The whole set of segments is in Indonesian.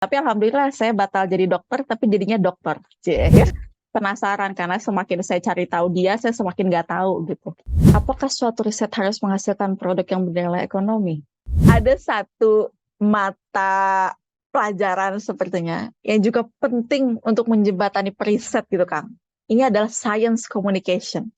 Tapi alhamdulillah saya batal jadi dokter, tapi jadinya dokter. Cie. Penasaran karena semakin saya cari tahu dia, saya semakin nggak tahu gitu. Apakah suatu riset harus menghasilkan produk yang bernilai ekonomi? Ada satu mata pelajaran sepertinya yang juga penting untuk menjembatani periset gitu, Kang. Ini adalah science communication.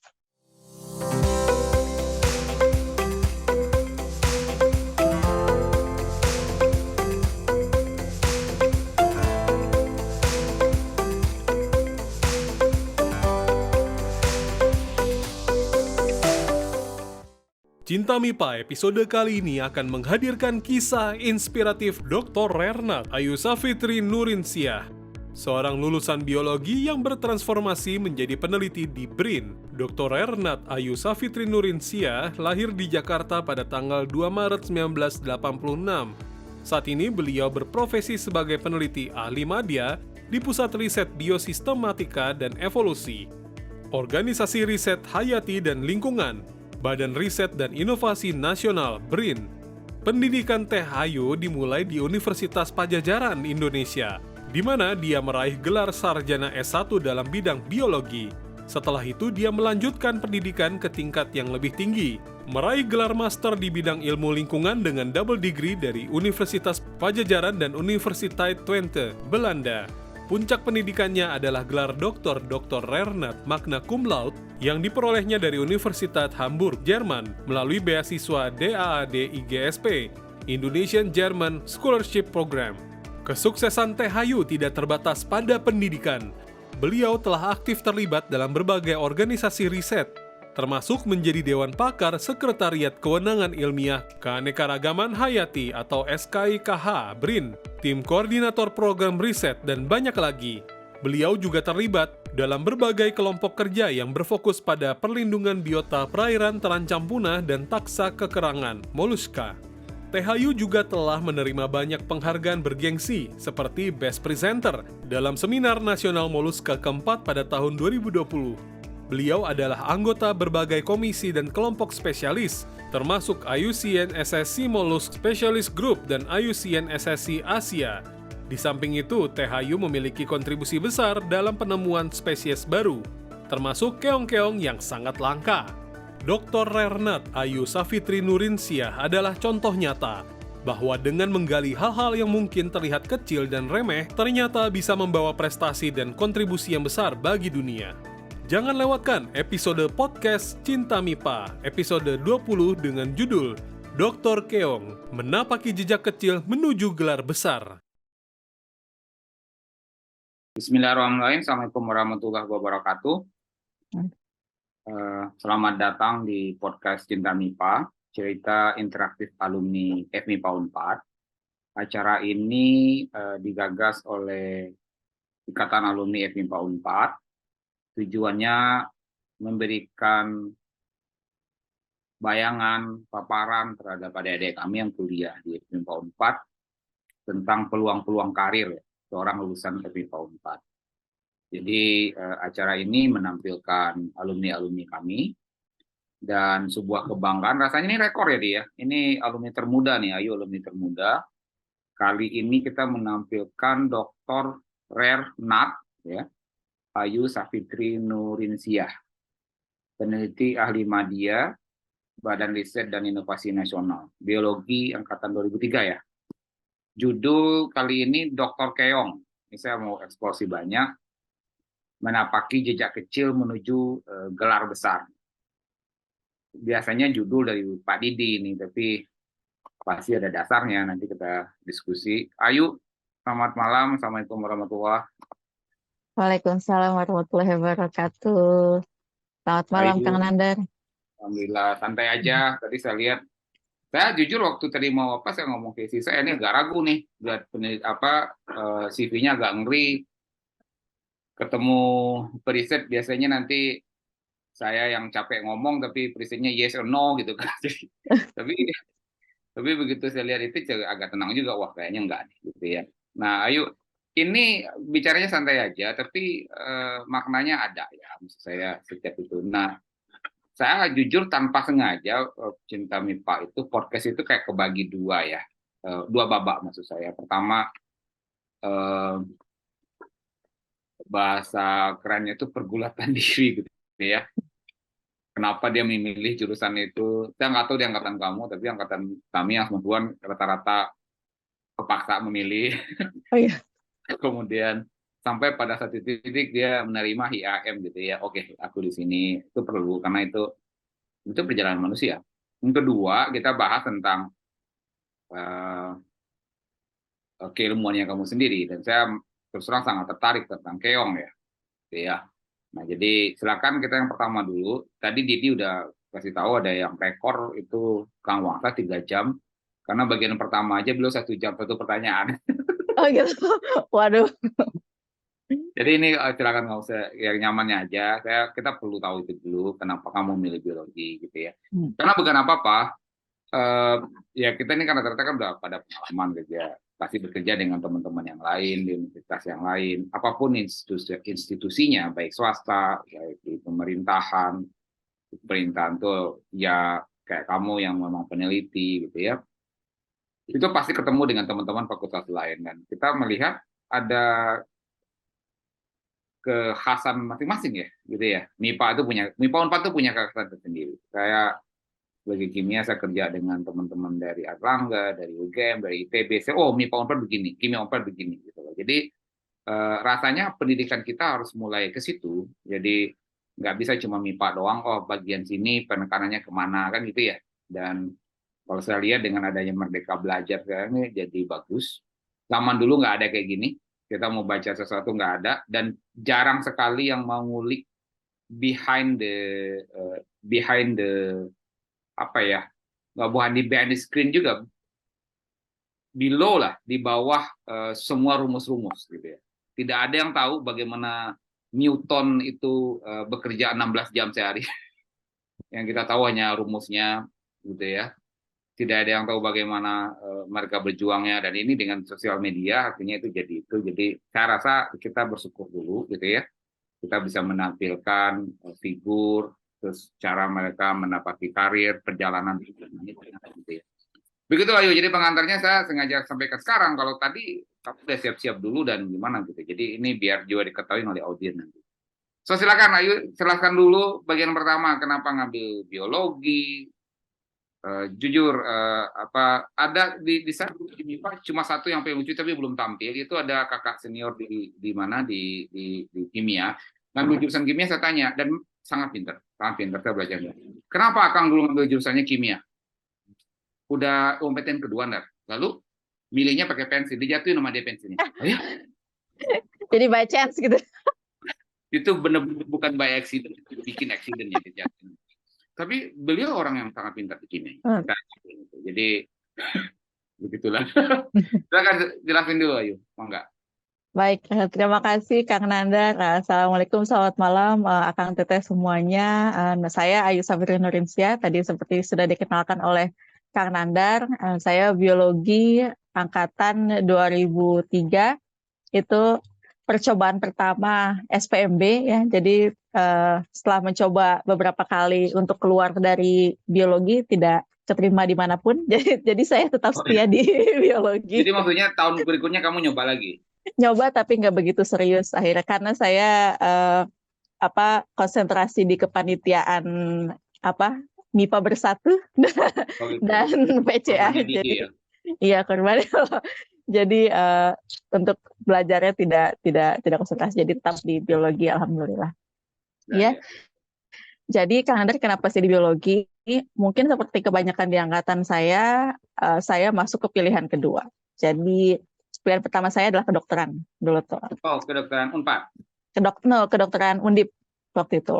Cinta MIPA episode kali ini akan menghadirkan kisah inspiratif Dr. Rernat Ayu Safitri Nurinsyah, seorang lulusan biologi yang bertransformasi menjadi peneliti di BRIN. Dr. Rernat Ayu Safitri Nurinsyah lahir di Jakarta pada tanggal 2 Maret 1986. Saat ini beliau berprofesi sebagai peneliti ahli madya di Pusat Riset Biosistematika dan Evolusi, Organisasi Riset Hayati dan Lingkungan, Badan Riset dan Inovasi Nasional BRIN. Pendidikan Teh Ayu dimulai di Universitas Padjadjaran, Indonesia, di mana dia meraih gelar sarjana S1 dalam bidang biologi. Setelah itu dia melanjutkan pendidikan ke tingkat yang lebih tinggi, meraih gelar master di bidang ilmu lingkungan dengan double degree dari Universitas Padjadjaran dan Universiteit Twente, Belanda. Puncak pendidikannya adalah gelar doktor Dr. Rernat magna cum laude yang diperolehnya dari Universitas Hamburg, Jerman melalui beasiswa DAAD IGSP, Indonesian German Scholarship Program. Kesuksesan Teh Ayu tidak terbatas pada pendidikan. Beliau telah aktif terlibat dalam berbagai organisasi riset, termasuk menjadi Dewan Pakar Sekretariat Kewenangan Ilmiah Keanekaragaman Hayati atau SKIKH BRIN, tim koordinator program riset, dan banyak lagi. Beliau juga terlibat dalam berbagai kelompok kerja yang berfokus pada perlindungan biota perairan terancam punah dan taksa kekerangan moluska. Teh Ayu juga telah menerima banyak penghargaan bergengsi seperti Best Presenter dalam Seminar Nasional Moluska keempat pada tahun 2020. Beliau adalah anggota berbagai komisi dan kelompok spesialis, termasuk IUCN SSC Mollusk Specialist Group dan IUCN SSC Asia. Di samping itu, Teh Ayu memiliki kontribusi besar dalam penemuan spesies baru, termasuk keong-keong yang sangat langka. Dr. Rernat Ayu Safitri Nurinsyah adalah contoh nyata bahwa dengan menggali hal-hal yang mungkin terlihat kecil dan remeh, ternyata bisa membawa prestasi dan kontribusi yang besar bagi dunia. Jangan lewatkan episode podcast Cinta MIPA, episode 20 dengan judul Dr. Keong, Menapaki Jejak Kecil Menuju Gelar Besar. Bismillahirrahmanirrahim. Assalamualaikum warahmatullahi wabarakatuh. Selamat datang di podcast Cinta MIPA, cerita interaktif alumni FMIPA Unpad. Acara ini digagas oleh Ikatan Alumni FMIPA Unpad. Tujuannya memberikan bayangan, paparan terhadap adik-adik kami yang kuliah di FMIPA Unpad tentang peluang-peluang karir seorang lulusan FMIPA Unpad. Jadi acara ini menampilkan alumni-alumni kami dan sebuah kebanggaan. Rasanya ini rekor ya dia. Ini alumni termuda nih, Ayu alumni termuda. Kali ini kita menampilkan Dr. Rernat ya, Ayu Safitri Nurinsyah, peneliti ahli madya, Badan Riset dan Inovasi Nasional, Biologi Angkatan 2003 ya. Judul kali ini Dr. Keong. Ini saya mau eksplorasi banyak, menapaki jejak kecil menuju gelar besar. Biasanya judul dari Pak Didi ini, tapi pasti ada dasarnya, nanti kita diskusi. Ayu, selamat malam, Assalamualaikum warahmatullahi wabarakatuh. Waalaikumsalam warahmatullahi wabarakatuh. Selamat malam, Ayu, Kang Nandar. alhamdulillah, santai aja. Tadi saya lihat, saya jujur waktu tadi mau saya ngomong ke istri saya, ini agak ragu nih, lihat CV-nya agak ngeri. Ketemu periset biasanya nanti saya yang capek ngomong, tapi perisetnya yes or no gitu kan. tapi begitu saya lihat itu agak tenang juga, wah kayaknya enggak nih gitu ya. Nah, Ayu, ini bicaranya santai aja, tapi maknanya ada ya, maksud saya setiap itu. Nah, saya jujur tanpa sengaja Cinta MIPA itu podcast itu kayak kebagi dua ya, dua babak maksud saya. Pertama eh, bahasa kerennya itu pergulatan diri gitu ya. Kenapa dia memilih jurusan itu? Saya nggak tahu di angkatan kamu, tapi angkatan kami yang perempuan rata-rata kepaksa memilih. Oh iya. Kemudian sampai pada satu titik dia menerima HIAM gitu ya. Oke, aku di sini itu perlu karena itu perjalanan manusia. Yang kedua, kita bahas tentang uh, keilmuannya kamu sendiri dan saya terus terang sangat tertarik tentang keong ya. Gitu ya. Nah, jadi silakan kita yang pertama dulu. Tadi Didi udah kasih tahu ada yang rekor itu Kang Wangsa 3 jam. Karena bagian pertama aja beliau 1 jam satu pertanyaan. Oh gitu. Waduh. Jadi ini silakan nggak usah yang nyamannya aja. Kita perlu tahu itu dulu kenapa kamu milih biologi gitu ya. Karena bukan apa-apa. Ya kita ini kan rata-rata kan udah pada pengalaman kerja, pasti bekerja dengan teman-teman yang lain di universitas yang lain, apapun institusinya, baik swasta, baik di pemerintahan tuh ya kayak kamu yang memang peneliti gitu ya, itu pasti ketemu dengan teman-teman fakultas lain dan kita melihat ada kekhasan masing-masing ya gitu ya. MIPA Unpad itu punya kekhasan tersendiri. Kayak sebagai kimia saya kerja dengan teman-teman dari Airlangga, dari UGM, dari ITB. MIPA Unpad begini, kimia Unpad begini gitu loh. Jadi rasanya pendidikan kita harus mulai ke situ. Jadi nggak bisa cuma MIPA doang, bagian sini penekanannya kemana kan gitu ya. Dan kalau saya lihat dengan adanya Merdeka Belajar sekarang ini jadi bagus. Zaman dulu nggak ada kayak gini. Kita mau baca sesuatu nggak ada dan jarang sekali yang mau ngulik behind the apa ya, nggak bukan di behind the screen juga, below lah, di bawah semua rumus-rumus gitu ya. Tidak ada yang tahu bagaimana Newton itu bekerja 16 jam sehari. Yang kita tahu hanya rumusnya gitu ya. Tidak ada yang tahu bagaimana mereka berjuangnya dan ini dengan sosial media artinya itu jadi itu. Jadi saya rasa kita bersyukur dulu gitu ya. Kita bisa menampilkan figur terus cara mereka mendapati karir perjalanan gitu ya. Begitu Ayu, jadi pengantarnya saya sengaja sampai ke sekarang. Kalau tadi kamu udah siap-siap dulu dan gimana gitu. Jadi ini biar juga diketahui oleh audiens nanti. So silakan Ayu, silakan dulu bagian pertama kenapa ngambil biologi. Jujur ada di saya di MIPA cuma satu yang paling lucu tapi belum tampil, itu ada kakak senior di mana di kimia ngambil jurusan kimia. Saya tanya dan sangat pintar saya belajarnya. Kenapa Kang dulu ngambil jurusannya kimia? Udah kompeten kedua nggak? Lalu milihnya pakai pensil, dijatuhin sama dia pensilnya. Oh ya? Jadi by chance gitu. Itu benar-benar bukan by accident, itu bikin accidentnya dijatuhin. Tapi beliau orang yang sangat pintar di kimia. Jadi begitulah. Silakan jelasin dulu Ayu, mau nggak? Baik, terima kasih Kang Nandar. Assalamualaikum, selamat malam Akang Teteh semuanya. Saya Ayu Safitri Nurinsyah, tadi seperti sudah dikenalkan oleh Kang Nandar. Saya biologi angkatan 2003, itu percobaan pertama SPMB ya. Jadi setelah mencoba beberapa kali untuk keluar dari biologi tidak keterima dimanapun. Jadi saya tetap setia di biologi. Jadi maksudnya tahun berikutnya kamu nyoba lagi? Nyoba tapi nggak begitu serius akhirnya karena saya konsentrasi di kepanitiaan MIPA Bersatu dan PCA. Jadi iya korban. Jadi untuk belajarnya tidak konsentrasi, jadi tetap di biologi, alhamdulillah. Ya. Jadi Kang Nandar kenapa sih di biologi? Mungkin seperti kebanyakan di angkatan saya masuk ke pilihan kedua. Jadi pilihan pertama saya adalah kedokteran dulu tuh. Kedokteran Unpad. Kedokteran Undip waktu itu.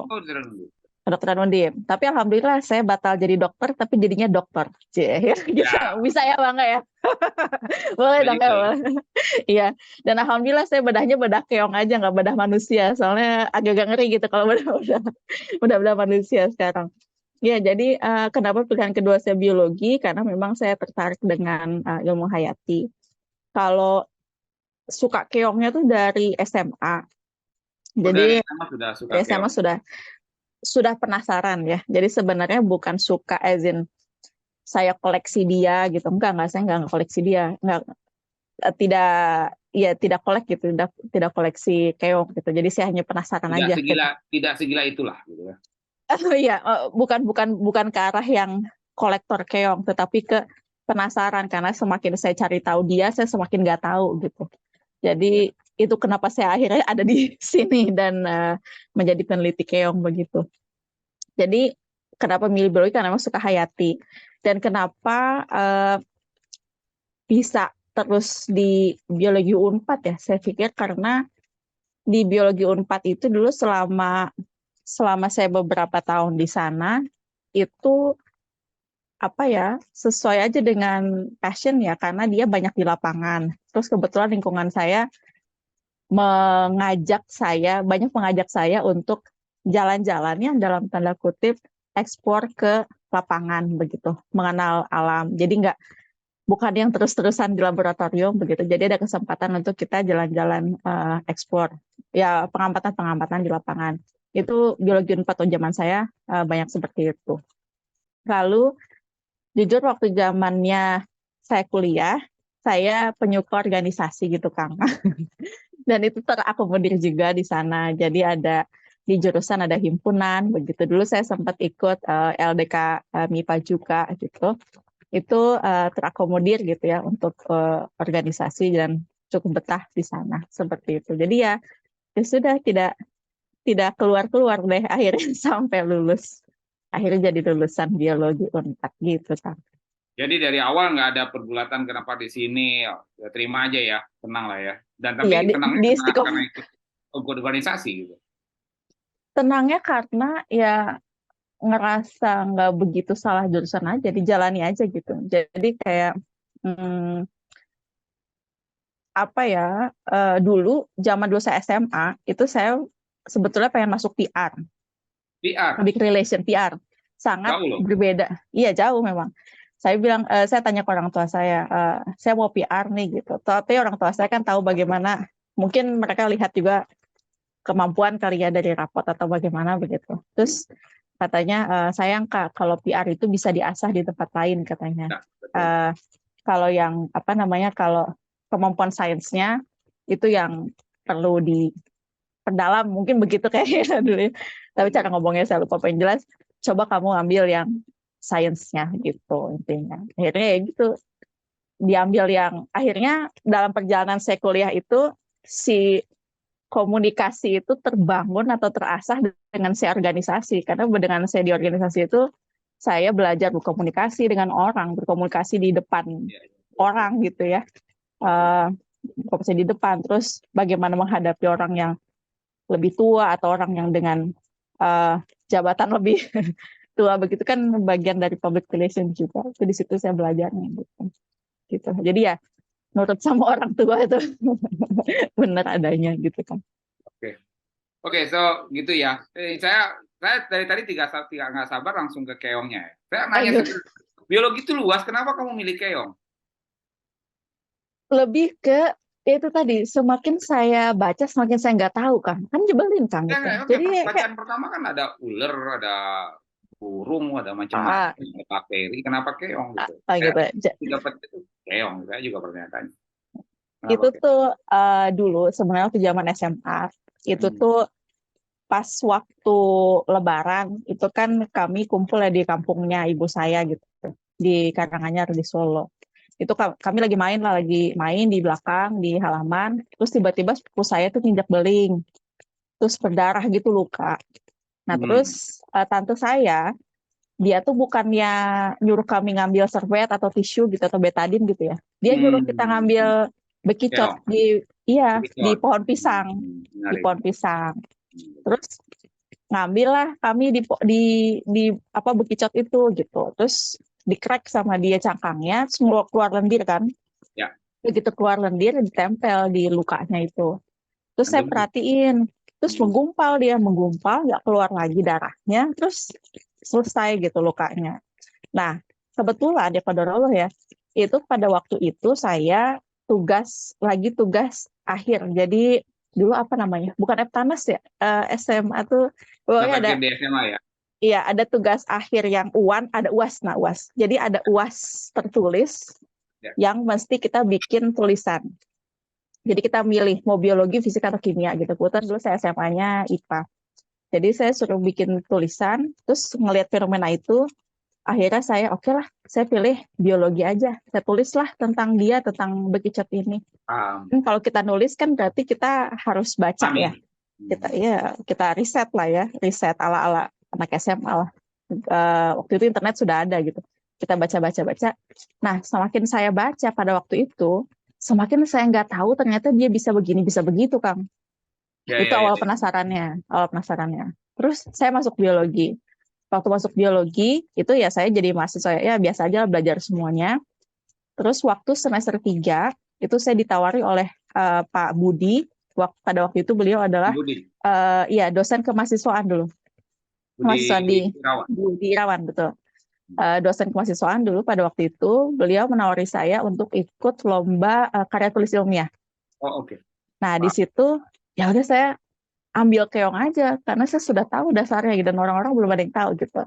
Kedokteran Undip. Tapi alhamdulillah saya batal jadi dokter, tapi jadinya dokter. Bisa ya bangga ya? Boleh dong ya. Iya. Dan alhamdulillah saya bedahnya bedah keong aja, nggak bedah manusia. Soalnya agak ngeri gitu kalau bedah manusia sekarang. Ya, jadi kenapa pilihan kedua saya biologi? Karena memang saya tertarik dengan ilmu hayati. Kalau suka keongnya tuh dari SMA. Jadi dari SMA sudah penasaran ya. Jadi sebenarnya bukan suka as in saya koleksi dia gitu. Saya nggak koleksi dia. Enggak. tidak tidak kolek gitu, tidak koleksi keong gitu. Jadi saya hanya penasaran aja. Tidak segila itulah gitu ya. Iya, bukan ke arah yang kolektor keong, tetapi ke penasaran karena semakin saya cari tahu dia, saya semakin nggak tahu gitu. Jadi itu kenapa saya akhirnya ada di sini dan menjadi peneliti keong begitu. Jadi kenapa milih biologi karena memang suka hayati dan kenapa bisa terus di biologi Unpad ya. Saya pikir karena di biologi Unpad itu dulu selama saya beberapa tahun di sana itu apa ya, sesuai aja dengan passion ya karena dia banyak di lapangan. Terus kebetulan lingkungan saya banyak mengajak saya untuk jalan-jalan ya dalam tanda kutip ekspor ke lapangan begitu, mengenal alam. Jadi bukan yang terus-terusan di laboratorium begitu. Jadi ada kesempatan untuk kita jalan-jalan ekspor. Ya pengamatan-pengamatan di lapangan. Itu biologi Unpad zaman saya banyak seperti itu. Lalu jujur waktu zamannya saya kuliah, saya penyuka organisasi gitu Kang. Dan itu terakomodir juga di sana. Jadi di jurusan ada himpunan begitu. Dulu saya sempat ikut LDK MIPA juga gitu. Itu terakomodir gitu ya untuk organisasi dan cukup betah di sana seperti itu. Jadi ya sudah tidak keluar deh akhirnya sampai lulus. Akhirnya jadi lulusan biologi Unpad gitu kan. Jadi dari awal nggak ada pergulatan kenapa di sini, ya terima aja ya, tenang lah ya. Dan Iya, tapi tenangnya di karena ikut organisasi gitu. tenangnya karena ya ngerasa nggak begitu salah jurusan aja, dijalani aja gitu. Jadi kayak apa ya, zaman dulu saya SMA itu saya sebetulnya pengen masuk PR, PR, public relation PR, sangat jauh loh. berbeda. Iya jauh memang. Saya bilang, saya tanya ke orang tua saya mau PR nih gitu. Tapi orang tua saya kan tahu bagaimana, mungkin mereka lihat juga kemampuan kali ya dari rapot atau bagaimana begitu. Terus katanya sayang Kak, kalau PR itu bisa diasah di tempat lain katanya. Nah, betul. Kalau yang apa namanya, kalau kemampuan sainsnya itu yang perlu diperdalam, mungkin begitu kayaknya dulu. Tapi cara ngomongnya saya lupa. Yang jelas, coba kamu ambil yang sainsnya gitu intinya. Akhirnya ya gitu, diambil yang akhirnya dalam perjalanan saya kuliah itu si komunikasi itu terbangun atau terasah dengan saya organisasi. Karena dengan saya di organisasi itu saya belajar berkomunikasi dengan orang, berkomunikasi di depan orang gitu ya. Komunikasi di depan, terus bagaimana menghadapi orang yang lebih tua atau orang yang dengan jabatan lebih tua begitu kan bagian dari public relation juga. Itu di situ saya belajarnya gitu. Jadi ya nurut sama orang tua itu benar adanya gitu kan. Oke, so gitu ya. Saya dari tadi nggak sabar langsung ke keongnya. Saya nanya biologi itu luas, kenapa kamu milih keong? Lebih ke itu tadi, semakin saya baca semakin saya nggak tau kan nyebelin kan gitu. Jadi bacaan pertama kan ada ular, ada burung, ada macam-macam, ada bakteri. Kenapa keong gitu? Dapat itu keong, saya juga bertanya-tanya. Itu tuh dulu sebenarnya waktu zaman SMA itu tuh pas waktu Lebaran itu kan kami kumpul ya di kampungnya ibu saya gitu di Karanganyar di Solo. Itu kami lagi main di belakang di halaman, terus tiba-tiba sepupu saya tuh nginjak beling, terus berdarah gitu luka. Nah terus tante saya dia tuh bukannya nyuruh kami ngambil servet atau tisu gitu atau betadine gitu ya, dia nyuruh kita ngambil bekicot di pohon pisang, di pohon pisang. Terus ngambil lah kami di apa bekicot itu gitu, terus di-crack sama dia cangkangnya, semua keluar lendir kan. Ya. Begitu keluar lendir, ditempel di lukanya itu. Terus saya perhatiin, terus menggumpal, nggak keluar lagi darahnya, terus selesai gitu lukanya. Nah, kebetulan ya qadarullah ya, itu pada waktu itu saya tugas akhir. Jadi dulu apa namanya? Bukan Eptanas ya, SMA tuh pokoknya ada di SMA ya. Iya, ada tugas akhir yang UAN, ada UAS. Nah, UAS. Jadi ada UAS tertulis, Ya. yang mesti kita bikin tulisan. Jadi kita milih mau biologi, fisika, atau kimia gitu. Kebetulan dulu saya SMA-nya IPA. Jadi saya suruh bikin tulisan, terus ngelihat fenomena itu, akhirnya saya oke lah, saya pilih biologi aja. Saya tulislah tentang dia, tentang bekicot ini. Kalau kita nulis kan berarti kita harus baca ya. Kita riset lah ya, riset ala-ala anak SMA lah. Waktu itu internet sudah ada gitu. Kita baca. Nah, semakin saya baca pada waktu itu, semakin saya nggak tahu ternyata dia bisa begini, bisa begitu, Kang. Itu awal penasarannya. Terus saya masuk biologi. Waktu masuk biologi, itu ya saya jadi mahasiswa, ya biasa aja belajar semuanya. Terus waktu semester 3, itu saya ditawari oleh Pak Budi. Pada waktu itu beliau adalah dosen kemahasiswaan dulu. Mahasiswa di Irawan, betul. Dosen kemahasiswaan dulu pada waktu itu, beliau menawari saya untuk ikut lomba karya tulis ilmiah. Nah, di situ ya udah saya ambil keong aja karena saya sudah tahu dasarnya gitu, dan orang-orang belum ada yang tahu gitu.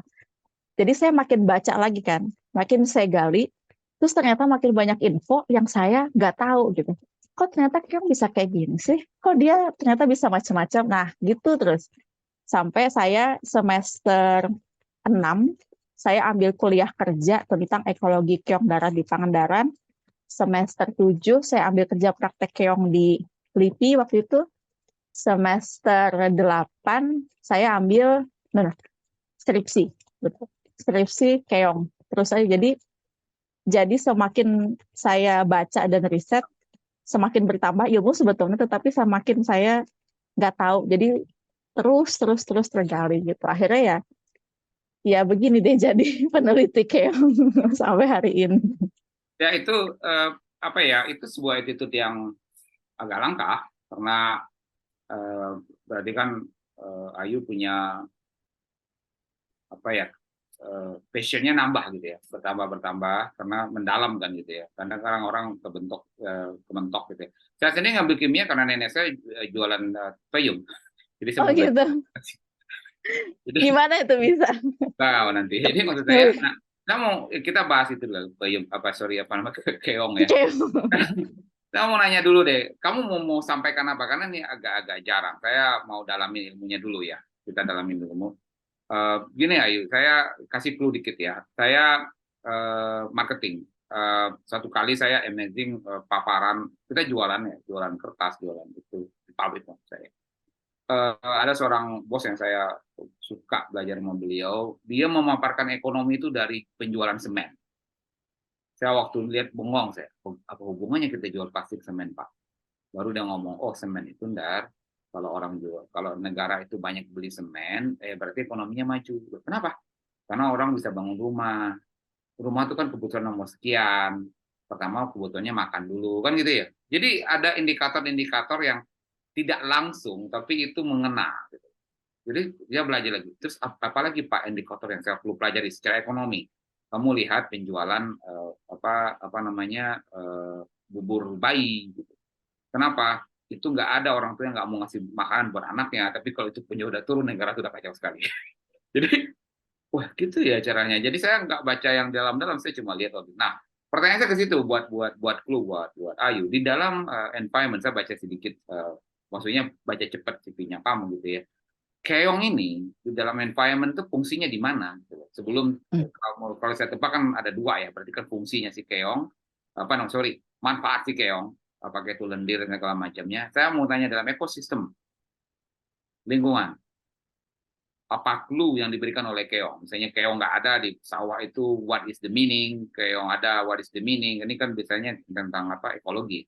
Jadi saya makin baca lagi kan, makin saya gali, terus ternyata makin banyak info yang saya nggak tahu gitu. Kok ternyata keong bisa kayak gini sih? Kok dia ternyata bisa macam-macam? Nah, gitu terus. Sampai saya semester 6, saya ambil kuliah kerja tentang ekologi keong darat di Pangandaran. Semester 7, saya ambil kerja praktek keong di LIPI waktu itu. Semester 8, saya ambil skripsi. Betul. Skripsi keong. Terus saya jadi semakin saya baca dan riset, semakin bertambah ilmu sebetulnya, tetapi semakin saya nggak tahu. Jadi terus tergali gitu. Akhirnya ya begini deh jadi peneliti keong sampai hari ini. Ya itu itu sebuah attitude yang agak langka karena berarti kan Ayu punya passionnya nambah gitu ya, bertambah karena mendalam kan gitu ya. Karena sekarang orang kebentok gitu ya. Saya sendiri ngambil kimia karena nenek saya jualan peyem. Jadi saya gitu. Jadi, gimana itu bisa? Tahu nanti. Jadi maksud saya, kita bahas itu lah, keong ya. Saya mau nanya dulu deh, kamu mau sampaikan apa? Karena ini agak-agak jarang. Saya mau dalamin ilmunya dulu ya. Kita dalamin dulu. Gini Ayu, saya kasih clue dikit ya. Saya marketing. Satu kali saya amazing paparan, kita jualan kertas, jualan itu di pabrik saya. Ada seorang bos yang saya suka belajar sama beliau, dia memaparkan ekonomi itu dari penjualan semen. Saya waktu lihat bengong saya, apa hubungannya kita jual plastik semen Pak? Baru dia ngomong, oh semen itu kalau orang jual, kalau negara itu banyak beli semen, berarti ekonominya maju. Kenapa? Karena orang bisa bangun rumah itu kan kebutuhan nomor sekian. Pertama kebutuhannya makan dulu, kan gitu ya. Jadi ada indikator-indikator yang tidak langsung, tapi itu mengena. Gitu. Jadi dia belajar lagi. Terus apalagi Pak indikator yang saya perlu pelajari secara ekonomi? Kamu lihat penjualan bubur bayi. Gitu. Kenapa? Itu nggak ada orang tua yang nggak mau ngasih makanan buat anaknya, tapi kalau itu punya udah turun, negara sudah kacau sekali. Jadi, wah gitu ya caranya. Jadi saya nggak baca yang dalam-dalam, saya cuma lihat. Nah, pertanyaan saya ke situ buat clue buat Ayu. Di dalam environment saya baca sedikit, maksudnya baca cepat CV-nya kamu gitu ya. Keong ini di dalam environment itu fungsinya di mana? Sebelum kalau saya tebak kan ada dua ya, berarti kan fungsinya si keong, manfaat si keong, pakai itu lendir dan segala macamnya. Saya mau tanya dalam ekosistem lingkungan, apa clue yang diberikan oleh keong? Misalnya keong nggak ada di sawah itu, what is the meaning? Keong ada, what is the meaning? Ini kan biasanya tentang ekologi.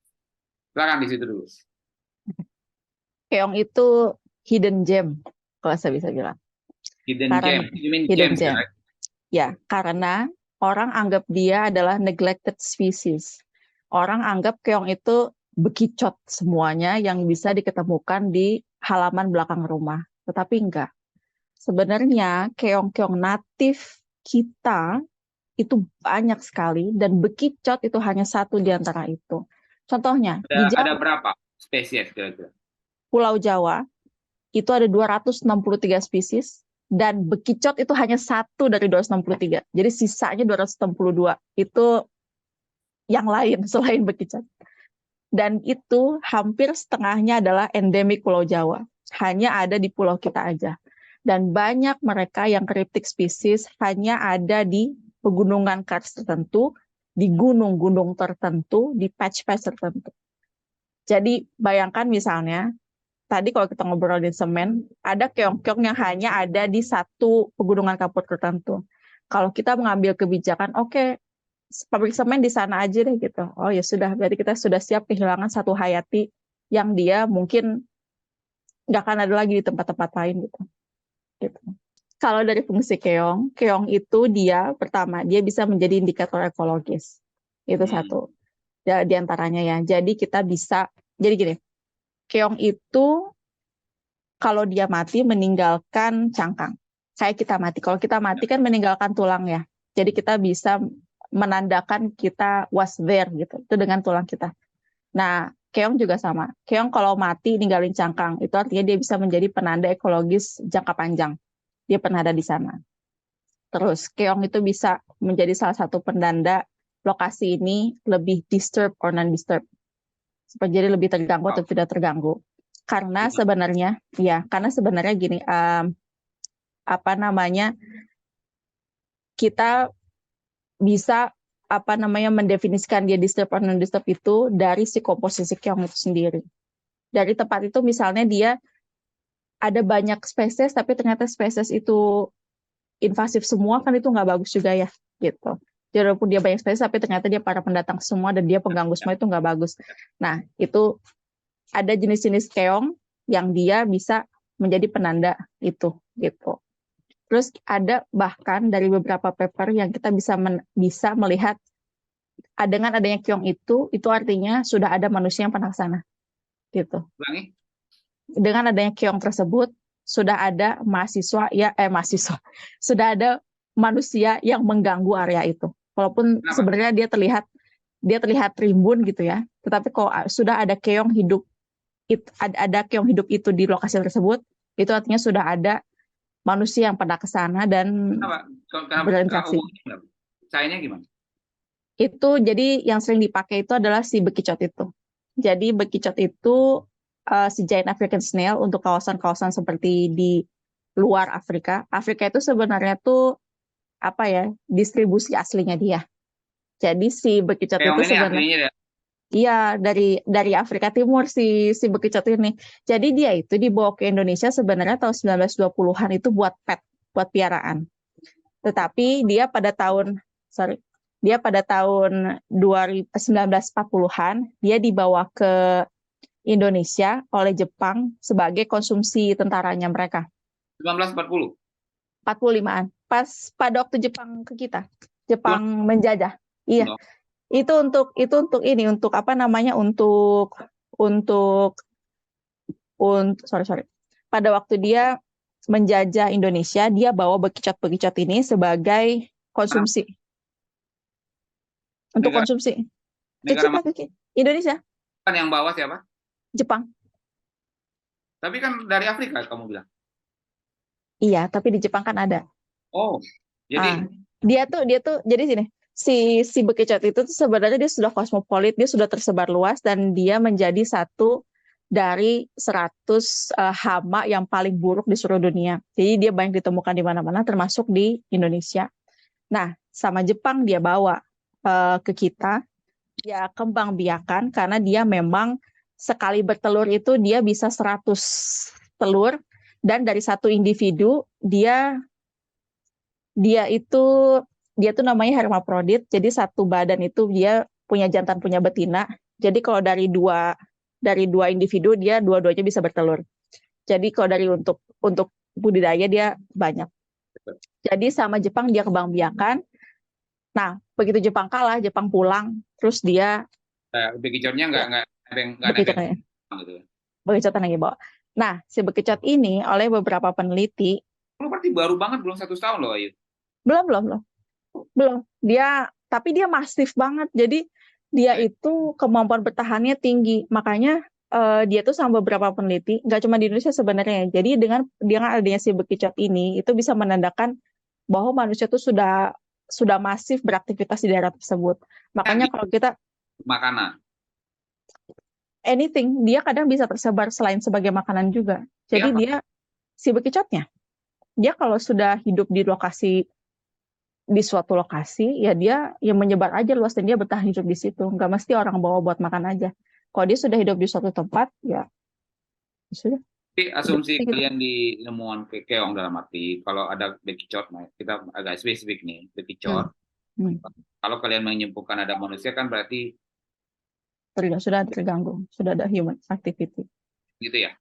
Silakan di situ dulu. Keong itu hidden gem, kalau saya bisa bilang. Hidden gem. Right? Ya, karena orang anggap dia adalah neglected species. Orang anggap keong itu bekicot semuanya yang bisa diketemukan di halaman belakang rumah. Tetapi enggak. Sebenarnya keong-keong natif kita itu banyak sekali dan bekicot itu hanya satu di antara itu. Contohnya, ada berapa spesies kira-kira? Pulau Jawa itu ada 263 spesies dan bekicot itu hanya satu dari 263. Jadi sisanya 262. Itu yang lain selain bekicot. Dan itu hampir setengahnya adalah endemik Pulau Jawa. Hanya ada di pulau kita aja. Dan banyak mereka yang kritik spesies hanya ada di pegunungan kars tertentu, di gunung-gunung tertentu, di patch-patch tertentu. Jadi bayangkan misalnya, tadi kalau kita ngobrolin semen, ada keong-keong yang hanya ada di satu pegunungan kapur tertentu. Kalau kita mengambil kebijakan, oke, pabrik semen di sana aja deh gitu. Oh ya sudah, berarti kita sudah siap kehilangan satu hayati yang dia mungkin nggak akan ada lagi di tempat-tempat lain gitu. Kalau dari fungsi keong, keong itu dia pertama dia bisa menjadi indikator ekologis. Itu satu. Ya, di antaranya ya. Jadi kita bisa, jadi gini, keong itu kalau dia mati meninggalkan cangkang. Kayak kita mati. Kalau kita mati kan meninggalkan tulang ya. Jadi kita bisa menandakan kita was there gitu. Itu dengan tulang kita. Nah, keong juga sama. Keong kalau mati ninggalin cangkang, itu artinya dia bisa menjadi penanda ekologis jangka panjang. Dia pernah ada di sana. Terus, keong itu bisa menjadi salah satu penanda lokasi ini lebih disturb or non-disturb. Jadi lebih terganggu atau tidak terganggu. Karena sebenarnya gini, kita bisa mendefinisikan dia disturb or non-disturb itu dari si komposisi keong itu sendiri. Dari tempat itu misalnya dia ada banyak spesies, tapi ternyata spesies itu invasif semua, kan itu nggak bagus juga ya, gitu. Jadi walaupun dia banyak spesies, tapi ternyata dia para pendatang semua dan dia pengganggu semua, itu nggak bagus. Nah, itu ada jenis-jenis keong yang dia bisa menjadi penanda itu, gitu. Terus ada bahkan dari beberapa paper yang kita bisa melihat dengan adanya keong itu artinya sudah ada manusia yang pernah ke sana, gitu. Ulangi. Dengan adanya keong tersebut sudah ada sudah ada manusia yang mengganggu area itu. Walaupun sebenarnya dia terlihat rimbun gitu ya, tetapi kalau sudah ada keong hidup itu di lokasi tersebut, itu artinya sudah ada manusia yang pernah ke sana dan berinteraksi. Caranya gimana? Itu jadi yang sering dipakai itu adalah si bekicot itu. Jadi bekicot itu si giant African snail untuk kawasan-kawasan seperti di luar Afrika. Afrika itu sebenarnya tuh distribusi aslinya dia. Jadi si bekicot itu sebenarnya iya dari Afrika Timur si bekicot ini. Jadi dia itu dibawa ke Indonesia sebenarnya tahun 1920-an itu buat pet, buat piaraan. Tetapi dia pada tahun 1940-an dia dibawa ke Indonesia oleh Jepang sebagai konsumsi tentaranya mereka. 1940? 45-an. Pas pada waktu Jepang ke kita. Jepang menjajah. Iya. Itu untuk pada waktu dia menjajah Indonesia, dia bawa bekicot-bekicot ini sebagai konsumsi. Untuk konsumsi. Indonesia. Kan yang bawa siapa? Jepang. Tapi kan dari Afrika kamu bilang. Iya, tapi di Jepang kan ada. Oh, jadi dia tuh jadi sini. Si bekicot itu tuh sebenarnya dia sudah kosmopolit, dia sudah tersebar luas dan dia menjadi satu dari 100 hama yang paling buruk di seluruh dunia. Jadi dia banyak ditemukan di mana-mana termasuk di Indonesia. Nah, sama Jepang dia bawa ke kita. Dia kembang biakan karena dia memang sekali bertelur itu dia bisa 100 telur dan dari satu individu dia tuh namanya hermaprodit. Jadi satu badan itu dia punya jantan punya betina. Jadi kalau dari dua individu dia dua-duanya bisa bertelur. Jadi kalau dari untuk budidaya dia banyak. Jadi sama Jepang dia kembang biakan. Nah, begitu Jepang kalah, Jepang pulang, terus dia bekicotnya nggak bekicot lagi bawa. Nah, si bekicot ini oleh beberapa peneliti. Berarti baru banget, belum 1 tahun loh, Ayu. Belum. Tapi dia masif banget. Jadi dia itu kemampuan bertahannya tinggi. Makanya dia tuh sama beberapa peneliti, nggak cuma di Indonesia sebenarnya. Jadi dengan adanya si bekicot ini, itu bisa menandakan bahwa manusia tuh sudah sudah masif beraktivitas di daerah tersebut. Makanya kalau kita Makanan. anything, dia kadang bisa tersebar selain sebagai makanan juga. Jadi Iya, dia si bekicotnya, dia kalau sudah hidup di suatu lokasi, ya dia yang menyebar aja luas dan dia betah hidup di situ. Nggak mesti orang bawa buat makan aja. Kalau dia sudah hidup di suatu tempat, ya sudah Jadi hidup asumsi gitu. kalian di ilmuwan keong dalam arti kalau ada bekicot, nah kita agak spesifik nih, Hmm. bekicot. Hmm. Kalau kalian menyimpulkan ada manusia kan berarti Sudah terganggu, sudah ada human activity. gitu ya.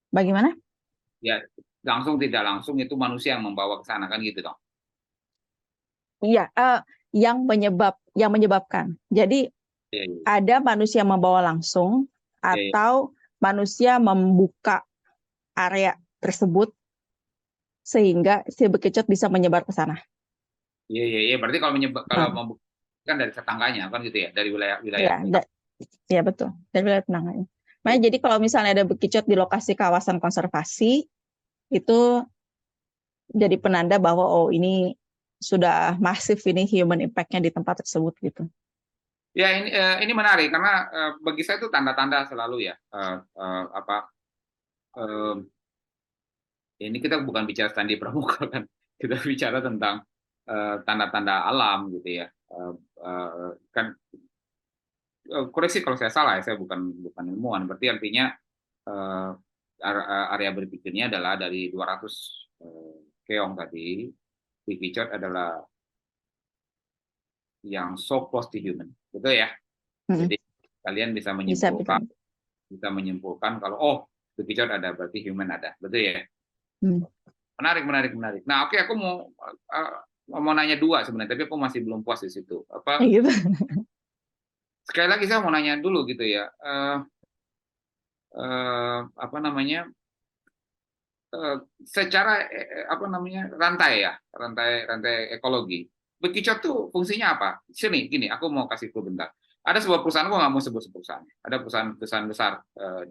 Bagaimana? Ya langsung tidak langsung itu manusia yang membawa ke sana kan gitu dong. Iya, yang menyebabkan. Jadi Iya, iya, ada manusia membawa langsung iya, iya. atau manusia membuka area tersebut sehingga si bekicot bisa menyebar ke sana. Iya, iya, iya. Berarti kalau Nah, kan dari tetangganya kan gitu ya, dari wilayah-wilayah. ya, ya betul. Dari wilayah penanganannya. Makanya jadi kalau misalnya ada bekicot di lokasi kawasan konservasi, itu jadi penanda bahwa oh ini sudah masif ini human impact-nya di tempat tersebut gitu. Ya ini menarik karena bagi saya itu tanda-tanda selalu ya apa ini kita bukan bicara standi pramuka kan, kita bicara tentang tanda-tanda alam gitu ya. Kan koreksi kalau saya salah ya, saya bukan ilmuwan. Berarti artinya eh, area berpikirnya adalah dari 200 keong tadi, Picot adalah yang so close to human, betul ya? Hmm, Jadi kalian bisa bisa menyimpulkan, betul. kalau oh Picot ada berarti human ada, betul ya? Hmm. Menarik, menarik, menarik. Nah, oke, aku mau nanya dua sebenarnya, tapi aku masih belum puas di situ. Gitu. Sekali lagi saya mau nanya dulu gitu ya. Apa namanya? Secara apa namanya rantai ya, rantai ekologi. Bekicot tuh fungsinya apa? Sini, gini, aku mau kasih clue bentar. Ada sebuah perusahaan, aku nggak mau sebut perusahaannya. Ada perusahaan besar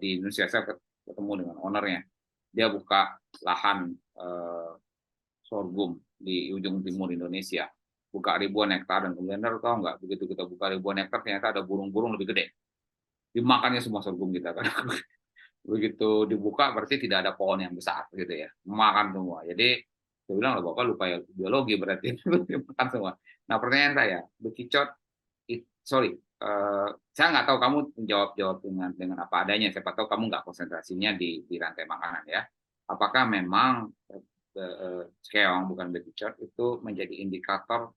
di Indonesia, saya ketemu dengan ownernya. Dia buka lahan sorghum di ujung timur Indonesia, buka ribuan hektar, dan kemudian tahu nggak, begitu kita buka ribuan hektar ternyata ada burung-burung lebih gede, dimakannya semua sorghum kita kan. Begitu dibuka berarti tidak ada pohon yang besar gitu ya, makan semua. Jadi saya bilang, bapak lupa ya biologi berarti makan semua. Nah pertanyaan saya, bekicot, sorry, saya nggak tahu kamu jawab dengan apa adanya. Siapa tahu kamu nggak konsentrasinya di rantai makanan ya. Apakah memang keong bukan bekicot itu menjadi indikator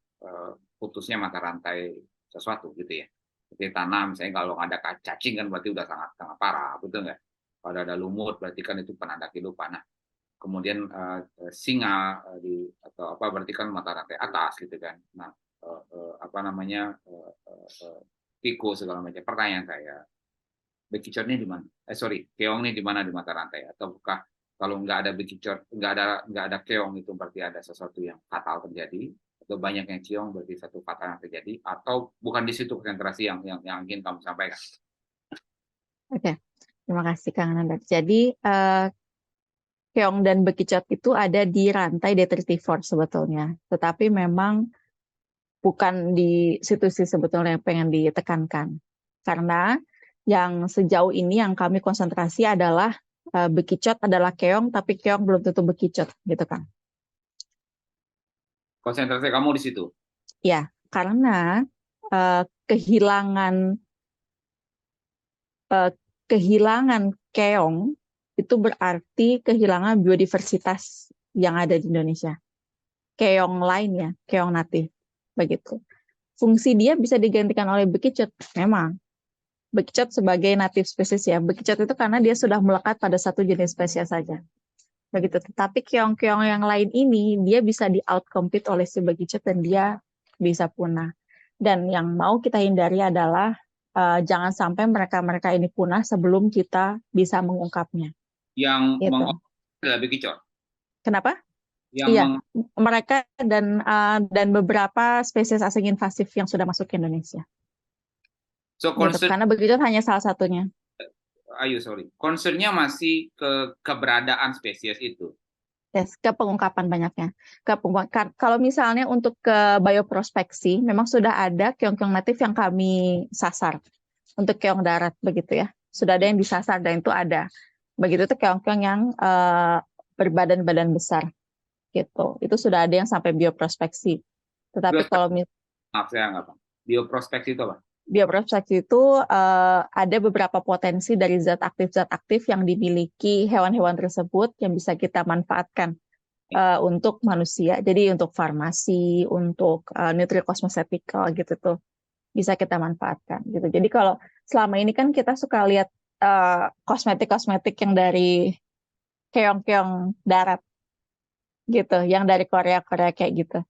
putusnya mata rantai sesuatu gitu ya? Seperti tanah misalnya, kalau ada cacing kan berarti udah sangat sangat parah, betul nggak? Kalau ada lumut berarti kan itu penanda kehidupan. Nah, kemudian singa atau apa berarti kan mata rantai atas gitu kan. Nah, apa namanya tikus segala macam. Pertanyaan saya, bekicotnya di mana? Sorry, keong ini di mana di mata rantai? Ataukah kalau nggak ada bekicot, nggak ada keong itu berarti ada sesuatu yang fatal terjadi? Atau banyak yang ciong berarti satu fatal yang terjadi? Atau bukan di situ konsentrasi yang ingin kamu sampaikan? Oke, terima kasih Kang Nanda. Jadi keong dan bekicot itu ada di rantai detritivore sebetulnya, tetapi memang bukan di situ sih sebetulnya yang pengen ditekankan. Karena yang sejauh ini yang kami konsentrasi adalah bekicot adalah keong, tapi keong belum tentu bekicot, gitu kan. Konsentrasi kamu di situ. Ya, karena kehilangan keong itu berarti kehilangan biodiversitas yang ada di Indonesia. Keong lain ya, keong natif, begitu. Fungsi dia bisa digantikan oleh bekicot, memang. Bekicot sebagai native species ya. Bekicot itu karena dia sudah melekat pada satu jenis spesies saja. Begitu. Tetapi keong-keong yang lain ini dia bisa di-outcompete oleh si bekicot dan dia bisa punah. Dan yang mau kita hindari adalah jangan sampai mereka-mereka ini punah sebelum kita bisa mengungkapnya. Yang Gitu. adalah bekicot. Kenapa? Yang Iya, mereka dan beberapa spesies asing invasif yang sudah masuk ke Indonesia. so Gitu. concern, Karena bekicot hanya salah satunya. sorry, concernnya masih ke keberadaan spesies itu. Yes, ke pengungkapan banyaknya. Kalau misalnya untuk ke bioprospeksi, memang sudah ada keong-keong natif yang kami sasar untuk keong darat begitu ya. Sudah ada yang disasar dan itu ada. Begitu tuh keong-keong yang berbadan-badan besar gitu. Itu sudah ada yang sampai bioprospeksi. Tetapi kalau Maaf saya nggak paham. Bioprospeksi itu apa? bioprospeksi itu ada beberapa potensi dari zat aktif yang dimiliki hewan-hewan tersebut yang bisa kita manfaatkan untuk manusia. Jadi untuk farmasi, untuk nutricosmeceutical gitu tuh bisa kita manfaatkan gitu. Jadi kalau selama ini kan kita suka lihat kosmetik-kosmetik yang dari keong-keong darat gitu, yang dari Korea-Korea kayak gitu.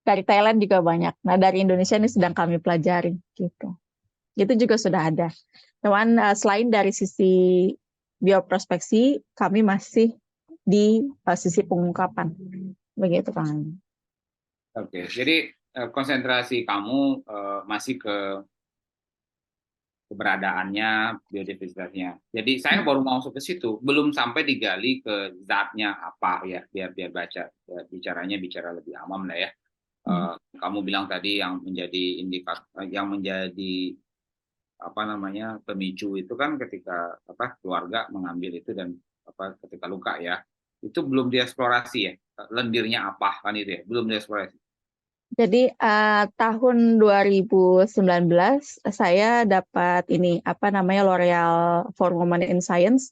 Dari Thailand juga banyak. Nah, dari Indonesia ini sedang kami pelajari gitu. Itu juga sudah ada. Cuman selain dari sisi bioprospeksi, kami masih di sisi pengungkapan. Begitu, Kang. Oke, jadi konsentrasi kamu masih ke keberadaannya, biodiversitasnya. Jadi saya baru mau masuk ke situ, belum sampai digali ke zatnya apa ya, biar baca bicaranya bicara lebih amam lah ya. Kamu bilang tadi yang menjadi indikator, yang menjadi apa namanya pemicu itu kan ketika keluarga mengambil itu dan ketika luka ya, itu belum dieksplorasi ya, lendirnya apa kan itu ya, belum dieksplorasi. Jadi tahun 2019 saya dapat ini apa namanya L'Oreal for Women in Science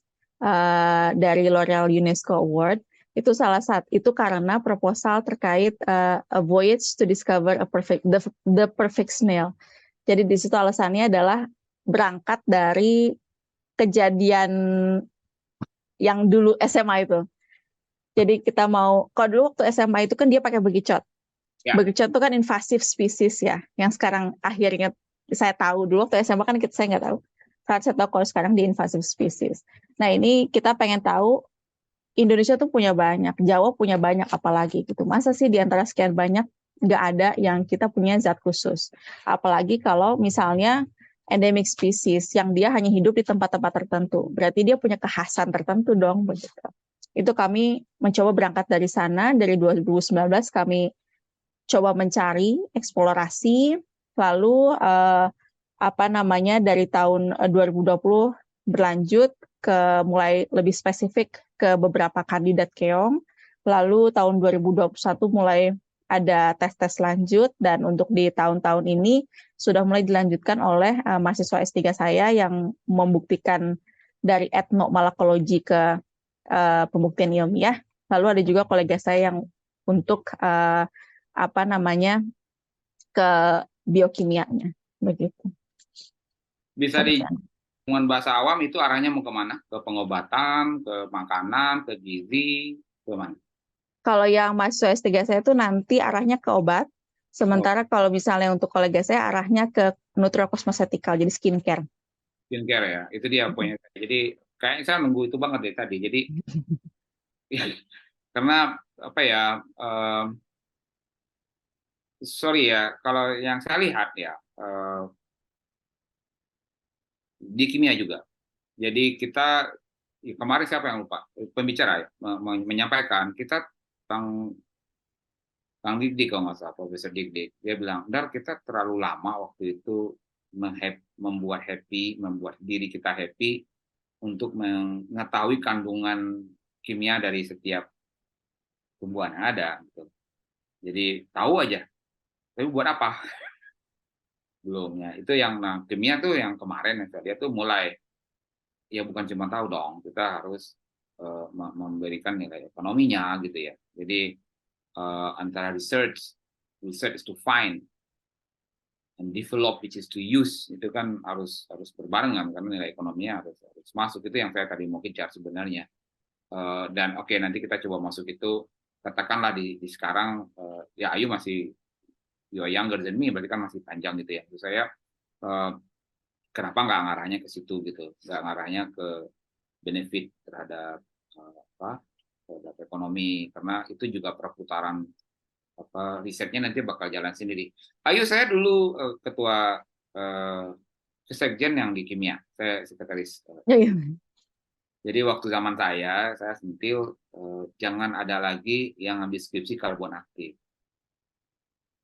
dari L'Oreal UNESCO Award. Itu salah satu itu karena proposal terkait a voyage to discover the perfect snail. Jadi di situ alasannya adalah berangkat dari kejadian yang dulu SMA itu. Jadi kita mau, kalau dulu waktu SMA itu kan dia pakai begicot. Ya. Begicot itu kan invasif spesies ya, yang sekarang akhirnya saya tahu. Dulu waktu SMA kan saya nggak tahu. Saat saya tahu kalau sekarang di invasif spesies. Nah ini kita pengen tahu Indonesia tuh punya banyak, Jawa punya banyak apalagi gitu. Masa sih di antara sekian banyak nggak ada yang kita punya zat khusus. Apalagi kalau misalnya endemic species yang dia hanya hidup di tempat-tempat tertentu. Berarti dia punya kekhasan tertentu dong begitu. Itu kami mencoba berangkat dari sana, dari 2019 kami coba mencari, eksplorasi, lalu dari tahun 2020 berlanjut ke mulai lebih spesifik ke beberapa kandidat keong, lalu tahun 2021 mulai ada tes-tes lanjut, dan untuk di tahun-tahun ini sudah mulai dilanjutkan oleh mahasiswa S3 saya yang membuktikan dari etnomalakologi ke pembuktian ilmiah. Lalu ada juga kolega saya yang untuk ke biokimianya begitu. Bisa dengan bahasa awam itu arahnya mau kemana? Ke pengobatan, ke makanan, ke gizi, ke mana? Kalau yang mahasiswa S3 saya itu nanti arahnya ke obat, sementara kalau misalnya untuk kolega saya arahnya ke nutricosmeceutical, jadi skincare. Skincare ya, itu dia poinnya. Jadi kayaknya saya nunggu itu banget deh tadi. Jadi karena apa ya, sorry ya, kalau yang saya lihat ya di kimia juga. Jadi kita kemarin siapa yang lupa pembicara ya, menyampaikan kita tentang Kang Dik kalau nggak salah, Profesor Dik, dia bilang, Dar kita terlalu lama waktu itu membuat diri kita happy untuk mengetahui kandungan kimia dari setiap tumbuhan yang ada. Gitu. Jadi tahu aja, tapi buat apa? Belum ya. Itu yang kimia tuh yang kemarin dia tuh mulai, ya bukan cuma tahu dong, kita harus memberikan nilai ekonominya gitu ya. Jadi antara research is to find and develop, which is to use, itu kan harus berbarengan karena nilai ekonominya harus masuk. Itu yang saya tadi mau kejar sebenarnya. Dan oke, nanti kita coba masuk itu, katakanlah di sekarang ya Ayu masih you are younger than me, berarti kan masih panjang gitu ya. Terus saya kenapa nggak ngarahnya ke situ gitu, nggak ngarahnya ke benefit terhadap terhadap ekonomi, karena itu juga perputaran risetnya nanti bakal jalan sendiri. Ayu, saya dulu ketua sekjen yang di kimia, saya sekretaris. Jadi waktu zaman saya sentil jangan ada lagi yang ngambil skripsi karbon aktif.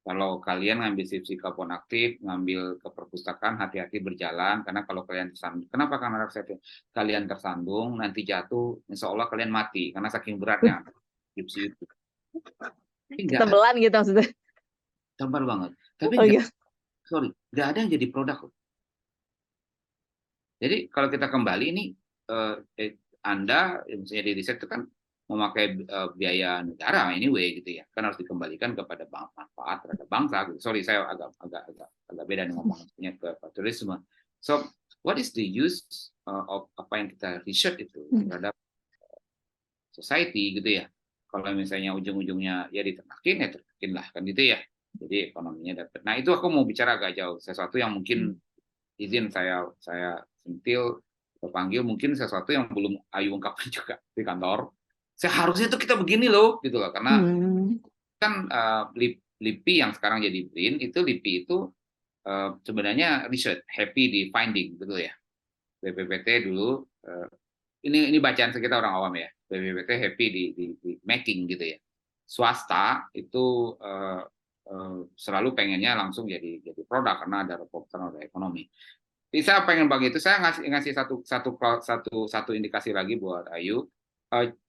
Kalau kalian ngambil skripsi karbon aktif, ngambil ke perpustakaan, hati-hati berjalan, karena kalau kalian tersandung, kenapa? Karena kalian tersandung, nanti jatuh, insya Allah kalian mati, karena saking beratnya skripsi itu. Tapi nggak ada, Tebelan gitu maksudnya. tebal banget. Tapi Oh iya. nggak ada yang jadi produk. Jadi kalau kita kembali ini, Anda, misalnya di riset itu kan memakai biaya negara anyway gitu ya, kan harus dikembalikan kepada manfaat terhadap bangsa. Gitu. Sorry, saya agak beda nih ngomongnya ke turisme. So, what is the use of apa yang kita research itu terhadap society gitu ya? Kalau misalnya ujung-ujungnya ya diternakin ya ternakin lah kan gitu ya. Jadi ekonominya dapat. Nah itu aku mau bicara agak jauh, sesuatu yang mungkin izin saya sentil terpanggil mungkin sesuatu yang belum Ayu ungkapkan juga di kantor. Seharusnya itu kita begini loh gitu loh, karena kan LIPI yang sekarang jadi BRIN itu LIPI itu sebenarnya research happy di finding betul ya. BPPT dulu ini bacaan sekitar orang awam ya. BPPT happy di making gitu ya. Swasta itu selalu pengennya langsung jadi produk karena ada reporter ada ekonomi. Jadi saya pengen bagi itu, saya ngasih satu indikasi lagi buat Ayu.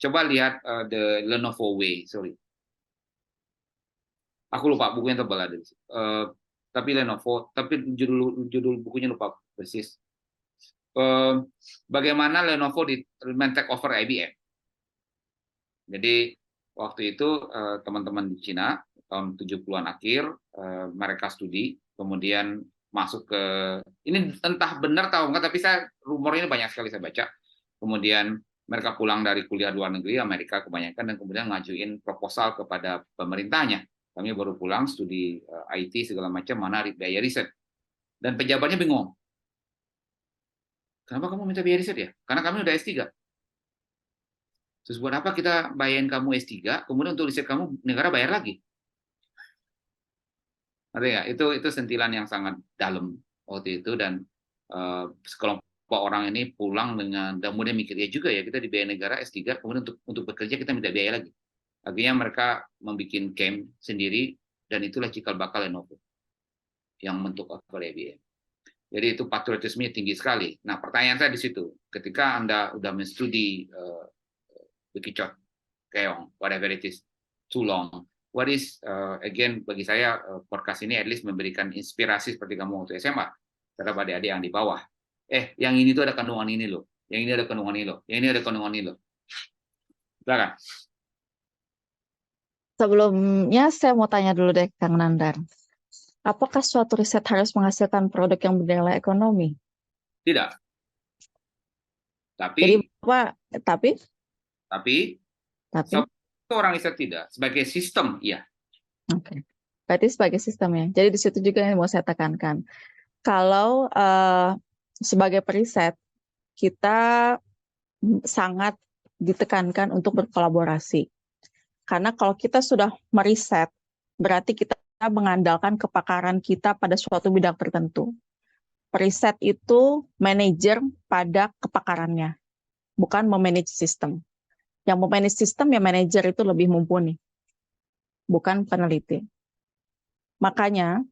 Coba lihat the Lenovo Way, sorry. Aku lupa bukunya tebal ada di situ. Tapi Lenovo, tapi judul bukunya lupa persis. Bagaimana Lenovo di take over IBM. Jadi waktu itu teman-teman di Cina tahun 70-an akhir mereka studi, kemudian masuk ke ini entah benar tahu enggak, tapi saya rumor ini banyak sekali saya baca. Kemudian mereka pulang dari kuliah luar negeri Amerika kebanyakan dan kemudian ngajuin proposal kepada pemerintahnya. Kami baru pulang studi IT segala macam, mana biaya riset. Dan pejabatnya bingung. Kenapa kamu minta biaya riset ya? Karena kami udah S3. Terus buat apa kita bayarin kamu S3, kemudian untuk riset kamu negara bayar lagi? Ya, itu sentilan yang sangat dalam waktu itu, dan sekelompok orang ini pulang dengan dan kemudian mikir ya juga ya kita dibayar negara S3 kemudian untuk bekerja kita minta biaya lagi. Akhirnya mereka membuat camp sendiri dan itulah cikal bakal Lenovo yang bentuk oleh IBM. Jadi itu patriotisme tinggi sekali. Nah pertanyaan saya di situ, ketika Anda udah menstudi Bekicot, Keong, whatever it is, too long. What is again bagi saya podcast ini at least memberikan inspirasi seperti kamu waktu SMA terhadap adik-adik yang di bawah. Yang ini tuh ada kandungan ini loh, yang ini ada kandungan ini loh, yang ini ada kandungan ini loh. Silakan. Sebelumnya saya mau tanya dulu deh Kang Nandar. Apakah suatu riset harus menghasilkan produk yang bernilai ekonomi? Tidak. Jadi apa? Tapi itu orang riset tidak. Sebagai sistem, iya. Oke. Berarti sebagai sistem ya. Jadi di situ juga yang mau saya tekankan. Kalau sebagai periset, kita sangat ditekankan untuk berkolaborasi. Karena kalau kita sudah meriset, berarti kita mengandalkan kepakaran kita pada suatu bidang tertentu. Periset itu manajer pada kepakarannya, bukan memanage sistem. Yang memanage sistem ya manajer itu lebih mumpuni, bukan peneliti. Makanya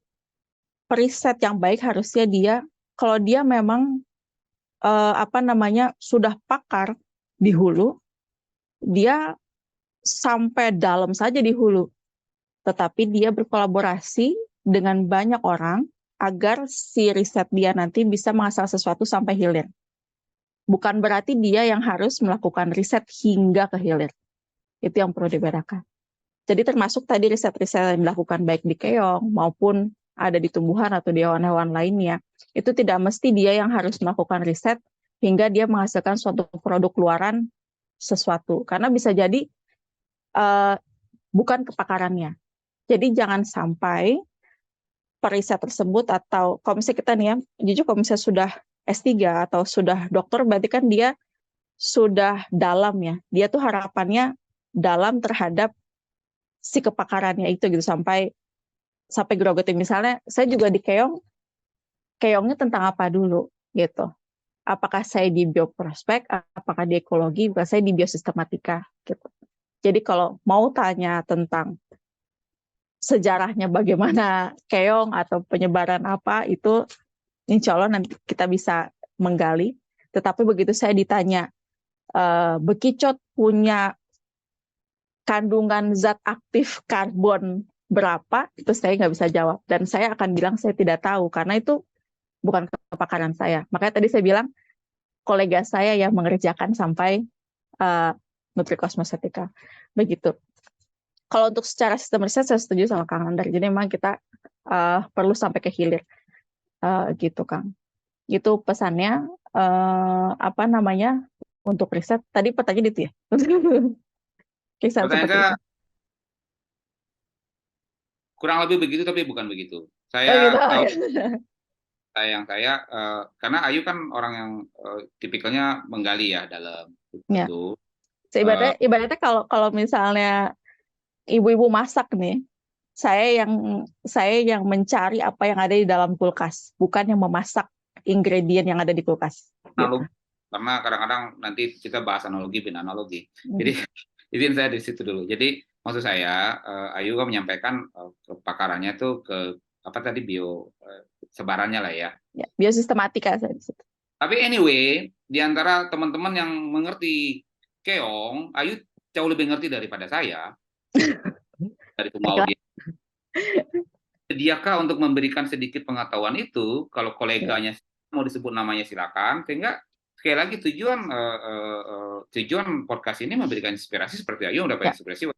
periset yang baik harusnya dia, kalau dia memang sudah pakar di hulu, dia sampai dalam saja di hulu, tetapi dia berkolaborasi dengan banyak orang agar si riset dia nanti bisa menghasilkan sesuatu sampai hilir. Bukan berarti dia yang harus melakukan riset hingga ke hilir. Itu yang perlu dibedakan. Jadi termasuk tadi riset-riset yang dilakukan baik di keong maupun ada di tumbuhan atau di hewan-hewan lainnya, itu tidak mesti dia yang harus melakukan riset hingga dia menghasilkan suatu produk luaran sesuatu. Karena bisa jadi bukan kepakarannya. Jadi jangan sampai periset tersebut atau kalau misalnya kita nih ya, jujur kalau misalnya sudah S3 atau sudah dokter berarti kan dia sudah dalam ya. Dia tuh harapannya dalam terhadap si kepakarannya itu gitu sampai grogotin. Misalnya saya juga di keongnya tentang apa dulu gitu. apakah saya di bioprospek, apakah di ekologi, bukan saya di biosistematika gitu. Jadi kalau mau tanya tentang sejarahnya bagaimana keong atau penyebaran apa, itu insya Allah nanti kita bisa menggali. Tetapi begitu saya ditanya, bekicot punya kandungan zat aktif karbon berapa, itu saya nggak bisa jawab. Dan saya akan bilang saya tidak tahu, karena itu bukan kepakaran saya. Makanya tadi saya bilang, kolega saya yang mengerjakan sampai nutrikosmosetika. Begitu. Kalau untuk secara sistem riset, saya setuju sama Kang Andar. Jadi memang kita perlu sampai ke hilir. Gitu, Kang. Itu pesannya, apa namanya, untuk riset. Tadi pertanyaan itu ya? Riset Pertanyaan seperti saya itu. kurang lebih begitu, tapi bukan begitu. Oh gitu, Saya tahu ya. karena Ayu kan orang yang tipikalnya menggali ya dalam Ya. itu. Ibaratnya kalau misalnya ibu-ibu masak nih, saya yang mencari apa yang ada di dalam kulkas, bukan yang memasak ingredient yang ada di kulkas. Gitu. Analogi, karena kadang-kadang nanti kita bahas analogi bin analogi. Jadi izin saya di situ dulu. Jadi maksud saya Ayu kan menyampaikan kepakarannya tuh ke apa tadi sebarannya lah ya. Ya, biosistematika saya di situ. Tapi anyway, di antara teman-teman yang mengerti keong, Ayu jauh lebih ngerti daripada saya dari semua Baiklah. audiens. Sediakah untuk memberikan sedikit pengetahuan itu? Kalau koleganya mau disebut namanya silakan. Sehingga sekali lagi tujuan podcast ini memberikan inspirasi seperti Ayu udah Ya. inspirasi.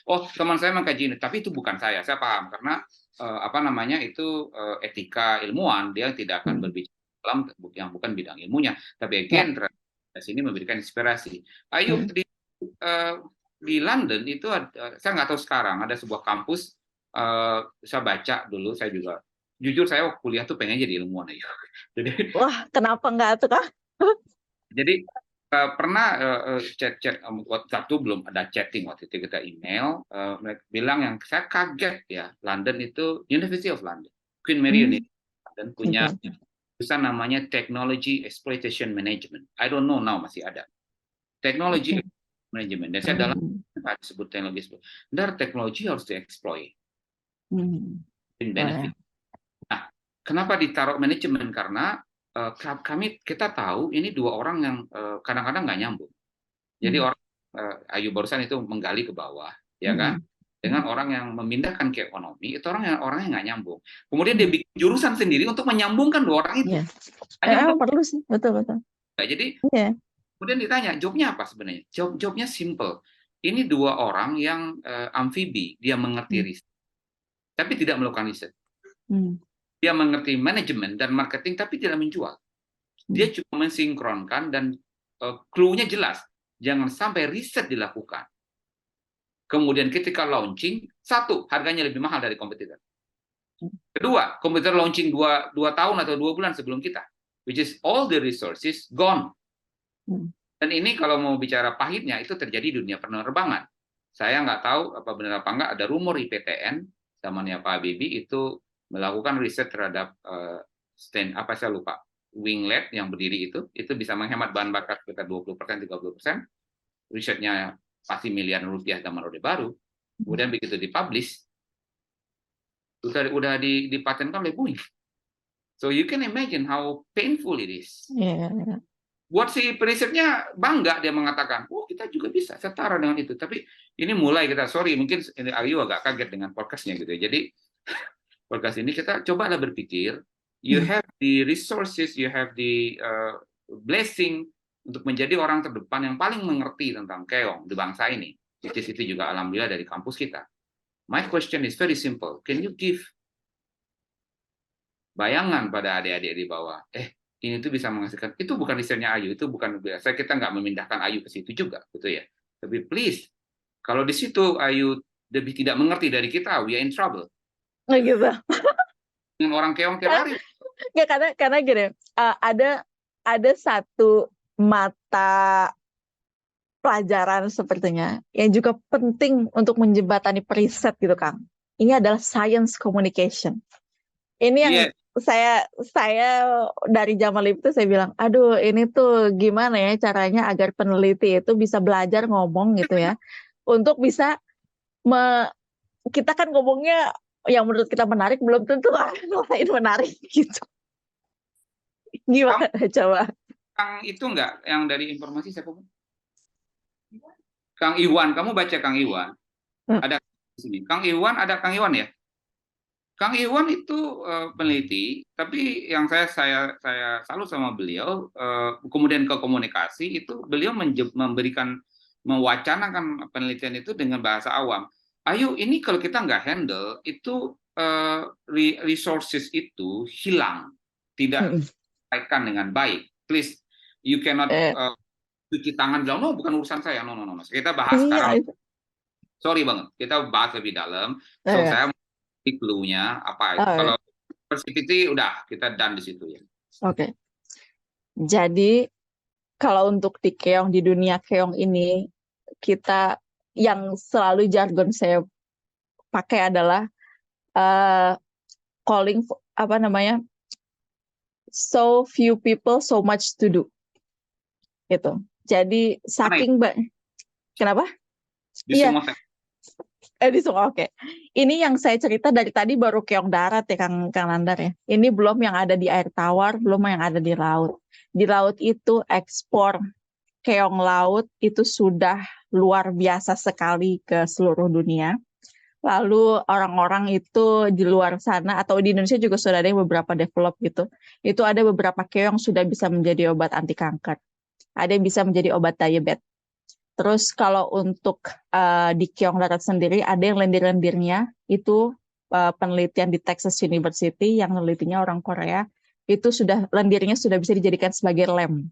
Oh, teman saya mengkaji ini, tapi itu bukan saya paham karena apa namanya itu etika ilmuwan, dia tidak akan berbicara dalam yang bukan bidang ilmunya, tapi again sini memberikan inspirasi. Ayu di London itu saya nggak tahu sekarang ada sebuah kampus, saya baca dulu, saya juga jujur saya kuliah tuh pengen jadi ilmuwan Ayu. Jadi Wah, kenapa nggak tuh, Kak? jadi pernah chat waktu itu belum ada chatting, waktu itu kita email, mereka bilang yang saya kaget ya, London itu University of London, Queen Mary University dan punya jurusan namanya Technology Exploitation Management. I don't know now masih ada Technology Management. Dan saya dalam disebut teknologi, dan teknologi harus dieksploit, benefit. Nah, kenapa ditaruh manajemen? Karena kita tahu ini dua orang yang kadang-kadang nggak nyambung. Jadi orang Ayu barusan itu menggali ke bawah, ya kan? Dengan orang yang memindahkan ke ekonomi, itu orang yang nggak nyambung. Kemudian dia bikin jurusan sendiri untuk menyambungkan dua orang itu. Perlu sih, betul. Nah, jadi kemudian ditanya, jobnya apa sebenarnya? Jobnya simple. Ini dua orang yang amfibi, dia mengerti riset, tapi tidak melakukan riset. Dia mengerti manajemen dan marketing, tapi tidak menjual. Dia cuma mensinkronkan dan clue-nya jelas. Jangan sampai riset dilakukan. Kemudian ketika launching, satu, harganya lebih mahal dari kompetitor. Kedua, kompetitor launching 2 tahun atau 2 bulan sebelum kita. Which is all the resources gone. Dan ini kalau mau bicara pahitnya, itu terjadi di dunia penerbangan. Saya nggak tahu apa benar apa nggak, ada rumor IPTN, zamannya Pak Habibie, itu melakukan riset terhadap saya lupa, winglet yang berdiri itu bisa menghemat bahan bakar sekitar 20%, 30%. Risetnya pasti miliaran rupiah zaman Orde Baru. Kemudian begitu dipublish, udah dipatenkan oleh Boeing. So you can imagine how painful it is. Buat si perisetnya bangga, dia mengatakan, oh kita juga bisa setara dengan itu. Tapi ini mulai kita, mungkin Ayu agak kaget dengan podcastnya gitu. Jadi podcast ini kita cobalah berpikir, you have the resources, you have the blessing untuk menjadi orang terdepan yang paling mengerti tentang keong di bangsa ini. Itu juga alhamdulillah dari kampus kita. My question is very simple. Can you give bayangan pada adik-adik di bawah? Ini tuh bisa menghasilkan. Itu bukan risetnya Ayu, itu bukan biasa. Kita nggak memindahkan Ayu ke situ juga, gitu ya. Tapi please, kalau di situ Ayu lebih tidak mengerti dari kita, we are in trouble. Gitu. Dengan orang keong tiap hari. Ya, karena gini, ada satu mata pelajaran sepertinya yang juga penting untuk menjembatani periset gitu, Kang. Ini adalah science communication. Ini yang saya dari zaman itu saya bilang, aduh ini tuh gimana ya caranya agar peneliti itu bisa belajar ngomong gitu ya, untuk bisa kita kan ngomongnya yang menurut kita menarik belum tentu orang lain menarik gitu. Kamu Gimana coba? Kang itu enggak yang dari informasi siapa? Kang Iwan, kamu baca Kang Iwan? Hmm. Ada di sini. Kang Iwan, ada Kang Iwan ya? Kang Iwan itu peneliti, tapi yang saya salut sama beliau, kemudian ke komunikasi itu beliau memberikan mewacanakan penelitian itu dengan bahasa awam. Ayo, ini kalau kita nggak handle itu resources itu hilang, tidak Mm-mm. dikaitan dengan baik. Please, you cannot Eh, cuci tangan bilang, no bukan urusan saya, no no no. Kita bahas iya sekarang, itu. sorry banget, kita bahas lebih dalam. So Eh, saya clue-nya apa itu. oh, Kalau positivity udah kita done di situ ya. oke. Jadi kalau untuk di keong, di dunia keong ini, kita yang selalu jargon saya pakai adalah eh, apa namanya, so few people so much to do gitu. Jadi Mana ya? saking kenapa? Di Iya, semua sektor. di semua oke. Ini yang saya cerita dari tadi baru keong darat ya Kang Nandar ya. Ini belum yang ada di air tawar, belum yang ada di laut. Di laut itu ekspor keong laut itu sudah luar biasa sekali ke seluruh dunia. Lalu orang-orang itu di luar sana atau di Indonesia juga sudah ada yang beberapa develop gitu. Itu ada beberapa keong sudah bisa menjadi obat anti kanker. Ada yang bisa menjadi obat diabetes. Terus kalau untuk di keong darat sendiri ada yang lendir-lendirnya itu penelitian di Texas University yang menelitinya orang Korea itu sudah lendirnya sudah bisa dijadikan sebagai lem.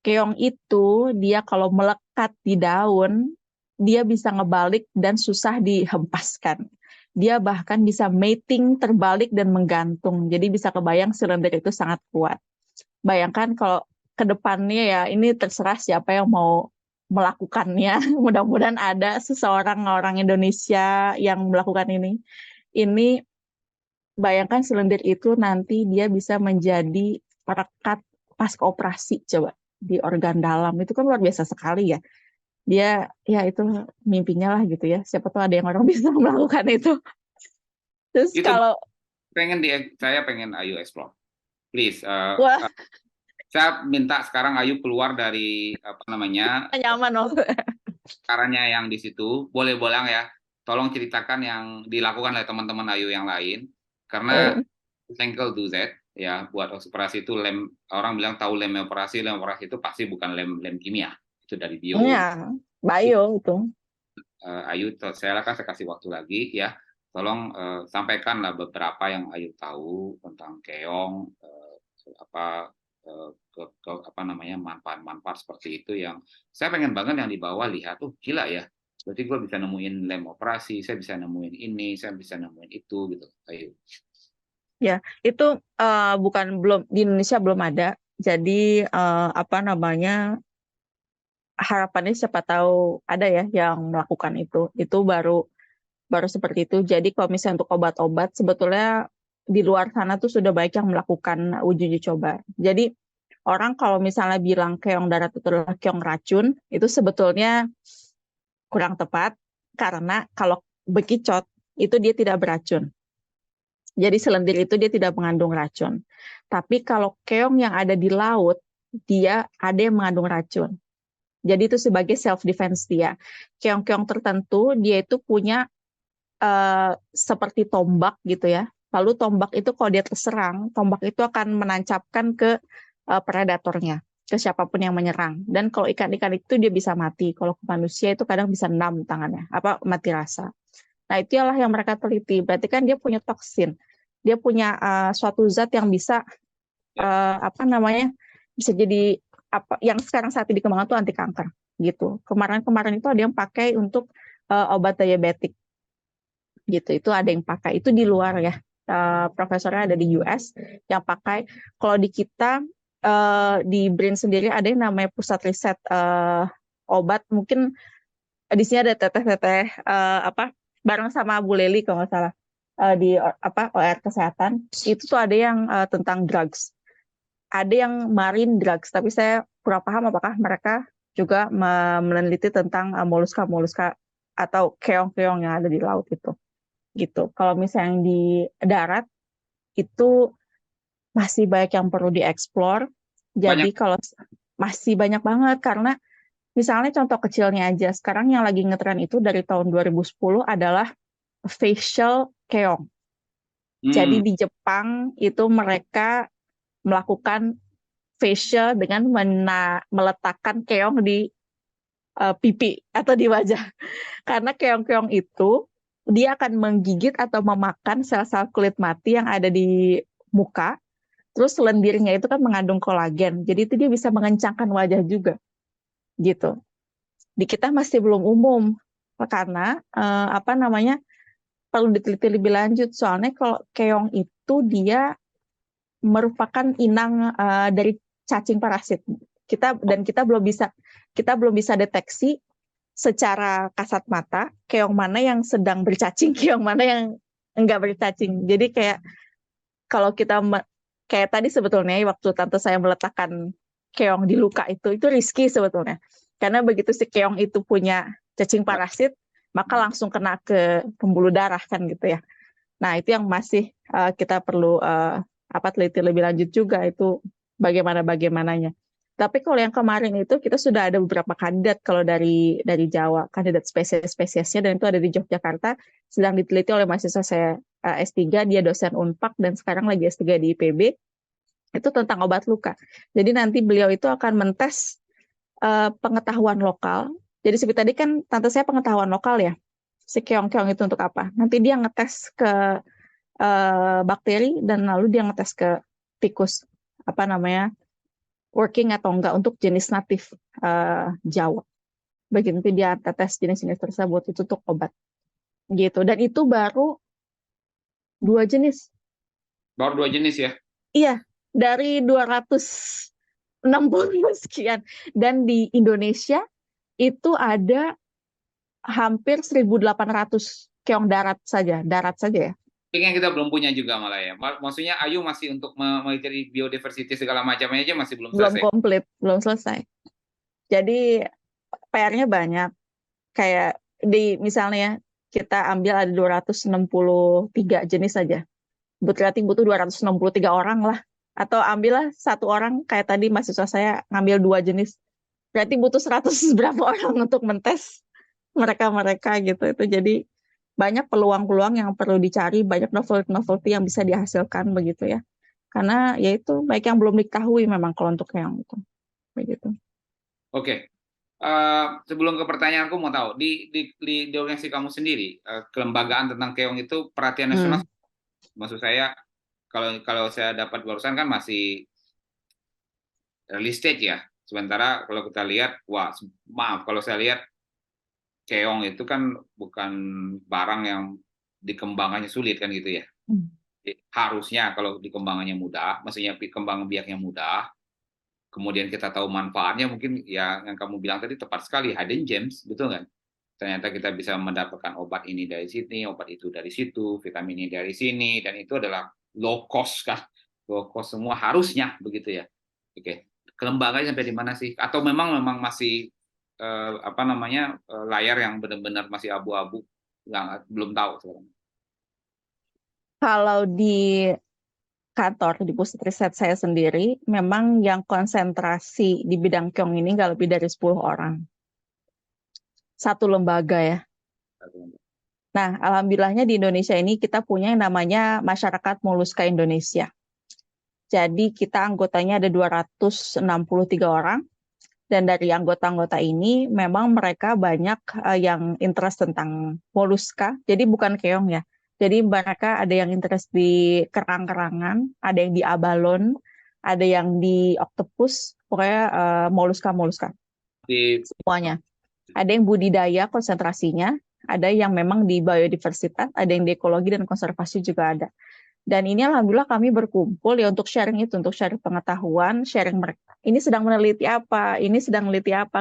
Keong itu dia kalau melekat di daun dia bisa ngebalik dan susah dihempaskan. Dia bahkan bisa mating terbalik dan menggantung. Jadi bisa kebayang silinder itu sangat kuat. Bayangkan kalau ke depannya ya ini terserah siapa yang mau melakukannya. Mudah-mudahan ada seseorang orang Indonesia yang melakukan ini. Ini bayangkan silinder itu nanti dia bisa menjadi perekat pasca operasi coba di organ dalam. Itu kan luar biasa sekali ya. Dia ya itu mimpinya lah gitu ya. Siapa tahu ada yang orang bisa melakukan itu. Terus Itu kalau saya pengen Ayu explore. Please, wah saya minta sekarang Ayu keluar dari apa namanya nyaman loh. caranya yang di situ. Boleh bolang ya. Tolong ceritakan yang dilakukan oleh teman-teman Ayu yang lain. Karena Senkel do that ya buat operasi itu lem, orang bilang tahu lem operasi itu pasti bukan lem kimia, itu dari bio. Ya, bio itu. Ayu, saya kasih waktu lagi ya, tolong sampaikan lah beberapa yang Ayu tahu tentang keong, apa apa namanya manfaat-manfaat seperti itu yang saya pengen banget yang di bawah lihat tuh gila ya, berarti gue bisa nemuin lem operasi, saya bisa nemuin ini, saya bisa nemuin itu gitu. Ayu. Ya, itu belum di Indonesia belum ada. Jadi apa namanya harapannya siapa tahu ada ya yang melakukan itu. Itu baru seperti itu. Jadi kalau misalnya untuk obat-obat sebetulnya di luar sana tuh sudah banyak yang melakukan uji coba. Jadi orang kalau misalnya bilang keong darat itu adalah keong racun, itu sebetulnya kurang tepat karena kalau bekicot itu dia tidak beracun. Jadi selendir itu dia tidak mengandung racun. Tapi kalau keong yang ada di laut, dia ada yang mengandung racun. Jadi itu sebagai self defense dia. Keong-keong tertentu dia itu punya seperti tombak gitu ya. Lalu tombak itu kalau dia terserang, tombak itu akan menancapkan ke predatornya, ke siapapun yang menyerang. Dan kalau ikan-ikan itu dia bisa mati. Kalau ke manusia itu kadang bisa enam tangannya, apa mati rasa. Nah, itulah yang mereka teliti. Berarti kan dia punya toksin. Dia punya suatu zat yang bisa apa namanya? Bisa jadi apa yang sekarang saat ini dikembangkan itu anti kanker gitu. Kemarin-kemarin itu ada yang pakai untuk obat diabetik gitu. Itu ada yang pakai itu di luar ya. Profesornya ada di US yang pakai. Kalau di kita di BRIN sendiri ada yang namanya pusat riset obat. Mungkin di sini ada teteh-teteh apa bareng sama Bu Leli kalau nggak salah. di OR kesehatan itu tuh ada yang tentang drugs, ada yang marine drugs, tapi saya kurang paham apakah mereka juga meneliti tentang moluska atau keong-keong yang ada di laut itu gitu. Kalau misalnya di darat itu masih banyak yang perlu dieksplor. Jadi Banyak. kalau masih banyak banget, karena misalnya contoh kecilnya aja, sekarang yang lagi ngetren itu dari tahun 2010 adalah facial keong. Jadi di Jepang itu mereka melakukan facial dengan meletakkan keong di pipi atau di wajah. Karena keong-keong itu dia akan menggigit atau memakan sel-sel kulit mati yang ada di muka. Terus lendirnya itu kan mengandung kolagen. Jadi itu dia bisa mengencangkan wajah juga. Gitu. Di kita masih belum umum karena perlu diteliti lebih lanjut. Soalnya kalau keong itu dia merupakan inang dari cacing parasit. Kita belum bisa deteksi secara kasat mata keong mana yang sedang bercacing, keong mana yang enggak bercacing. Jadi kayak kalau kita kayak tadi sebetulnya waktu tante saya meletakkan keong di luka itu risky sebetulnya. Karena begitu si keong itu punya cacing parasit, maka langsung kena ke pembuluh darah kan gitu ya. Nah, itu yang masih kita perlu teliti lebih lanjut juga itu bagaimananya. Tapi kalau yang kemarin itu kita sudah ada beberapa kandidat kalau dari Jawa, kandidat spesies-spesiesnya, dan itu ada di Yogyakarta, sedang diteliti oleh mahasiswa saya S3, dia dosen Unpad dan sekarang lagi S3 di IPB, itu tentang obat luka. Jadi nanti beliau itu akan mentes pengetahuan lokal. Jadi seperti tadi kan tante saya pengetahuan lokal ya, si keong-keong itu untuk apa. Nanti dia ngetes ke bakteri dan lalu dia ngetes ke tikus, working atau enggak untuk jenis natif Jawa. Begitu dia tes jenis-jenis tersebut itu untuk obat. Gitu. Dan itu baru 2 jenis. Baru 2 jenis ya? Iya, dari 260 sekian. Dan di Indonesia itu ada hampir 1.800 keong darat saja ya. Yang kita belum punya juga malah ya. Maksudnya Ayu masih untuk mencari biodiversity segala macamnya aja masih belum selesai. Belum komplit, belum selesai. Jadi PR-nya banyak. Kayak misalnya kita ambil ada 263 jenis saja. Berarti butuh 263 orang lah. Atau ambillah 1 orang, kayak tadi mahasiswa saya ngambil 2 jenis. Berarti butuh 100 berapa orang untuk mentes mereka gitu. Itu jadi banyak peluang-peluang yang perlu dicari, banyak novelty yang bisa dihasilkan begitu ya. Karena ya itu baik yang belum diketahui memang kalau untuk yang itu. Begitu. Oke. Sebelum ke pertanyaanku mau tahu di organisasi kamu sendiri kelembagaan tentang keong itu perhatian nasional. Maksud saya kalau saya dapat barusan kan masih early stage ya. Sementara kalau kita lihat, kalau saya lihat keong itu kan bukan barang yang dikembangannya sulit kan gitu ya. Harusnya kalau dikembangannya mudah, maksudnya kembang biaknya mudah, kemudian kita tahu manfaatnya, mungkin ya yang kamu bilang tadi tepat sekali, hidden gems, betul kan? Ternyata kita bisa mendapatkan obat ini dari sini, obat itu dari situ, vitamin ini dari sini, dan itu adalah low cost kan, low cost semua harusnya begitu ya. Oke, kelembagaan sampai di mana sih? Atau memang masih layar yang benar-benar masih abu-abu, belum tahu sekarang. Kalau di kantor, di pusat riset saya sendiri, memang yang konsentrasi di bidang keong ini nggak lebih dari 10 orang. 1 lembaga ya. Nah, alhamdulillahnya di Indonesia ini kita punya yang namanya Masyarakat Moluska Indonesia. Jadi kita anggotanya ada 263 orang. Dan dari anggota-anggota ini memang mereka banyak yang interest tentang moluska. Jadi bukan keong ya. Jadi mereka ada yang interest di kerang-kerangan, ada yang di abalon, ada yang di oktopus, pokoknya moluska-moluska. Semuanya. Ada yang budidaya konsentrasinya, ada yang memang di biodiversitas, ada yang di ekologi dan konservasi juga ada. Dan ini alhamdulillah kami berkumpul ya untuk sharing itu, untuk sharing pengetahuan, sharing mereka. Ini sedang meneliti apa,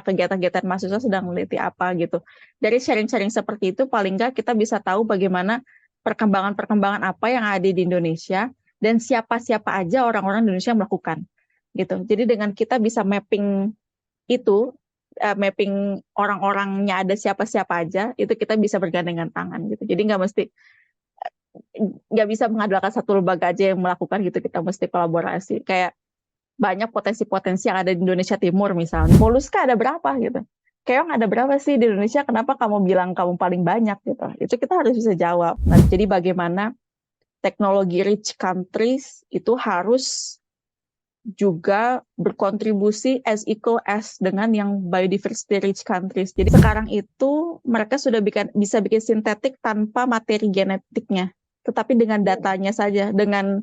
kegiatan-kegiatan mahasiswa sedang meneliti apa gitu. Dari sharing-sharing seperti itu paling nggak kita bisa tahu bagaimana perkembangan-perkembangan apa yang ada di Indonesia dan siapa-siapa aja orang-orang Indonesia yang melakukan gitu. Jadi dengan kita bisa mapping itu, mapping orang-orangnya ada siapa-siapa aja, itu kita bisa bergandengan tangan gitu. Jadi nggak bisa mengandalkan satu lembaga aja yang melakukan gitu, kita mesti kolaborasi. Kayak banyak potensi-potensi yang ada di Indonesia Timur misalnya. Moluska ada berapa gitu? Keong ada berapa sih di Indonesia? Kenapa kamu bilang kamu paling banyak gitu? Itu kita harus bisa jawab. Nah, jadi bagaimana teknologi rich countries itu harus juga berkontribusi as equal as dengan yang biodiversity rich countries. Jadi sekarang itu mereka sudah bisa bikin sintetik tanpa materi genetiknya, tetapi dengan datanya saja, dengan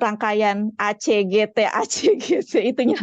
rangkaian ACGT itunya.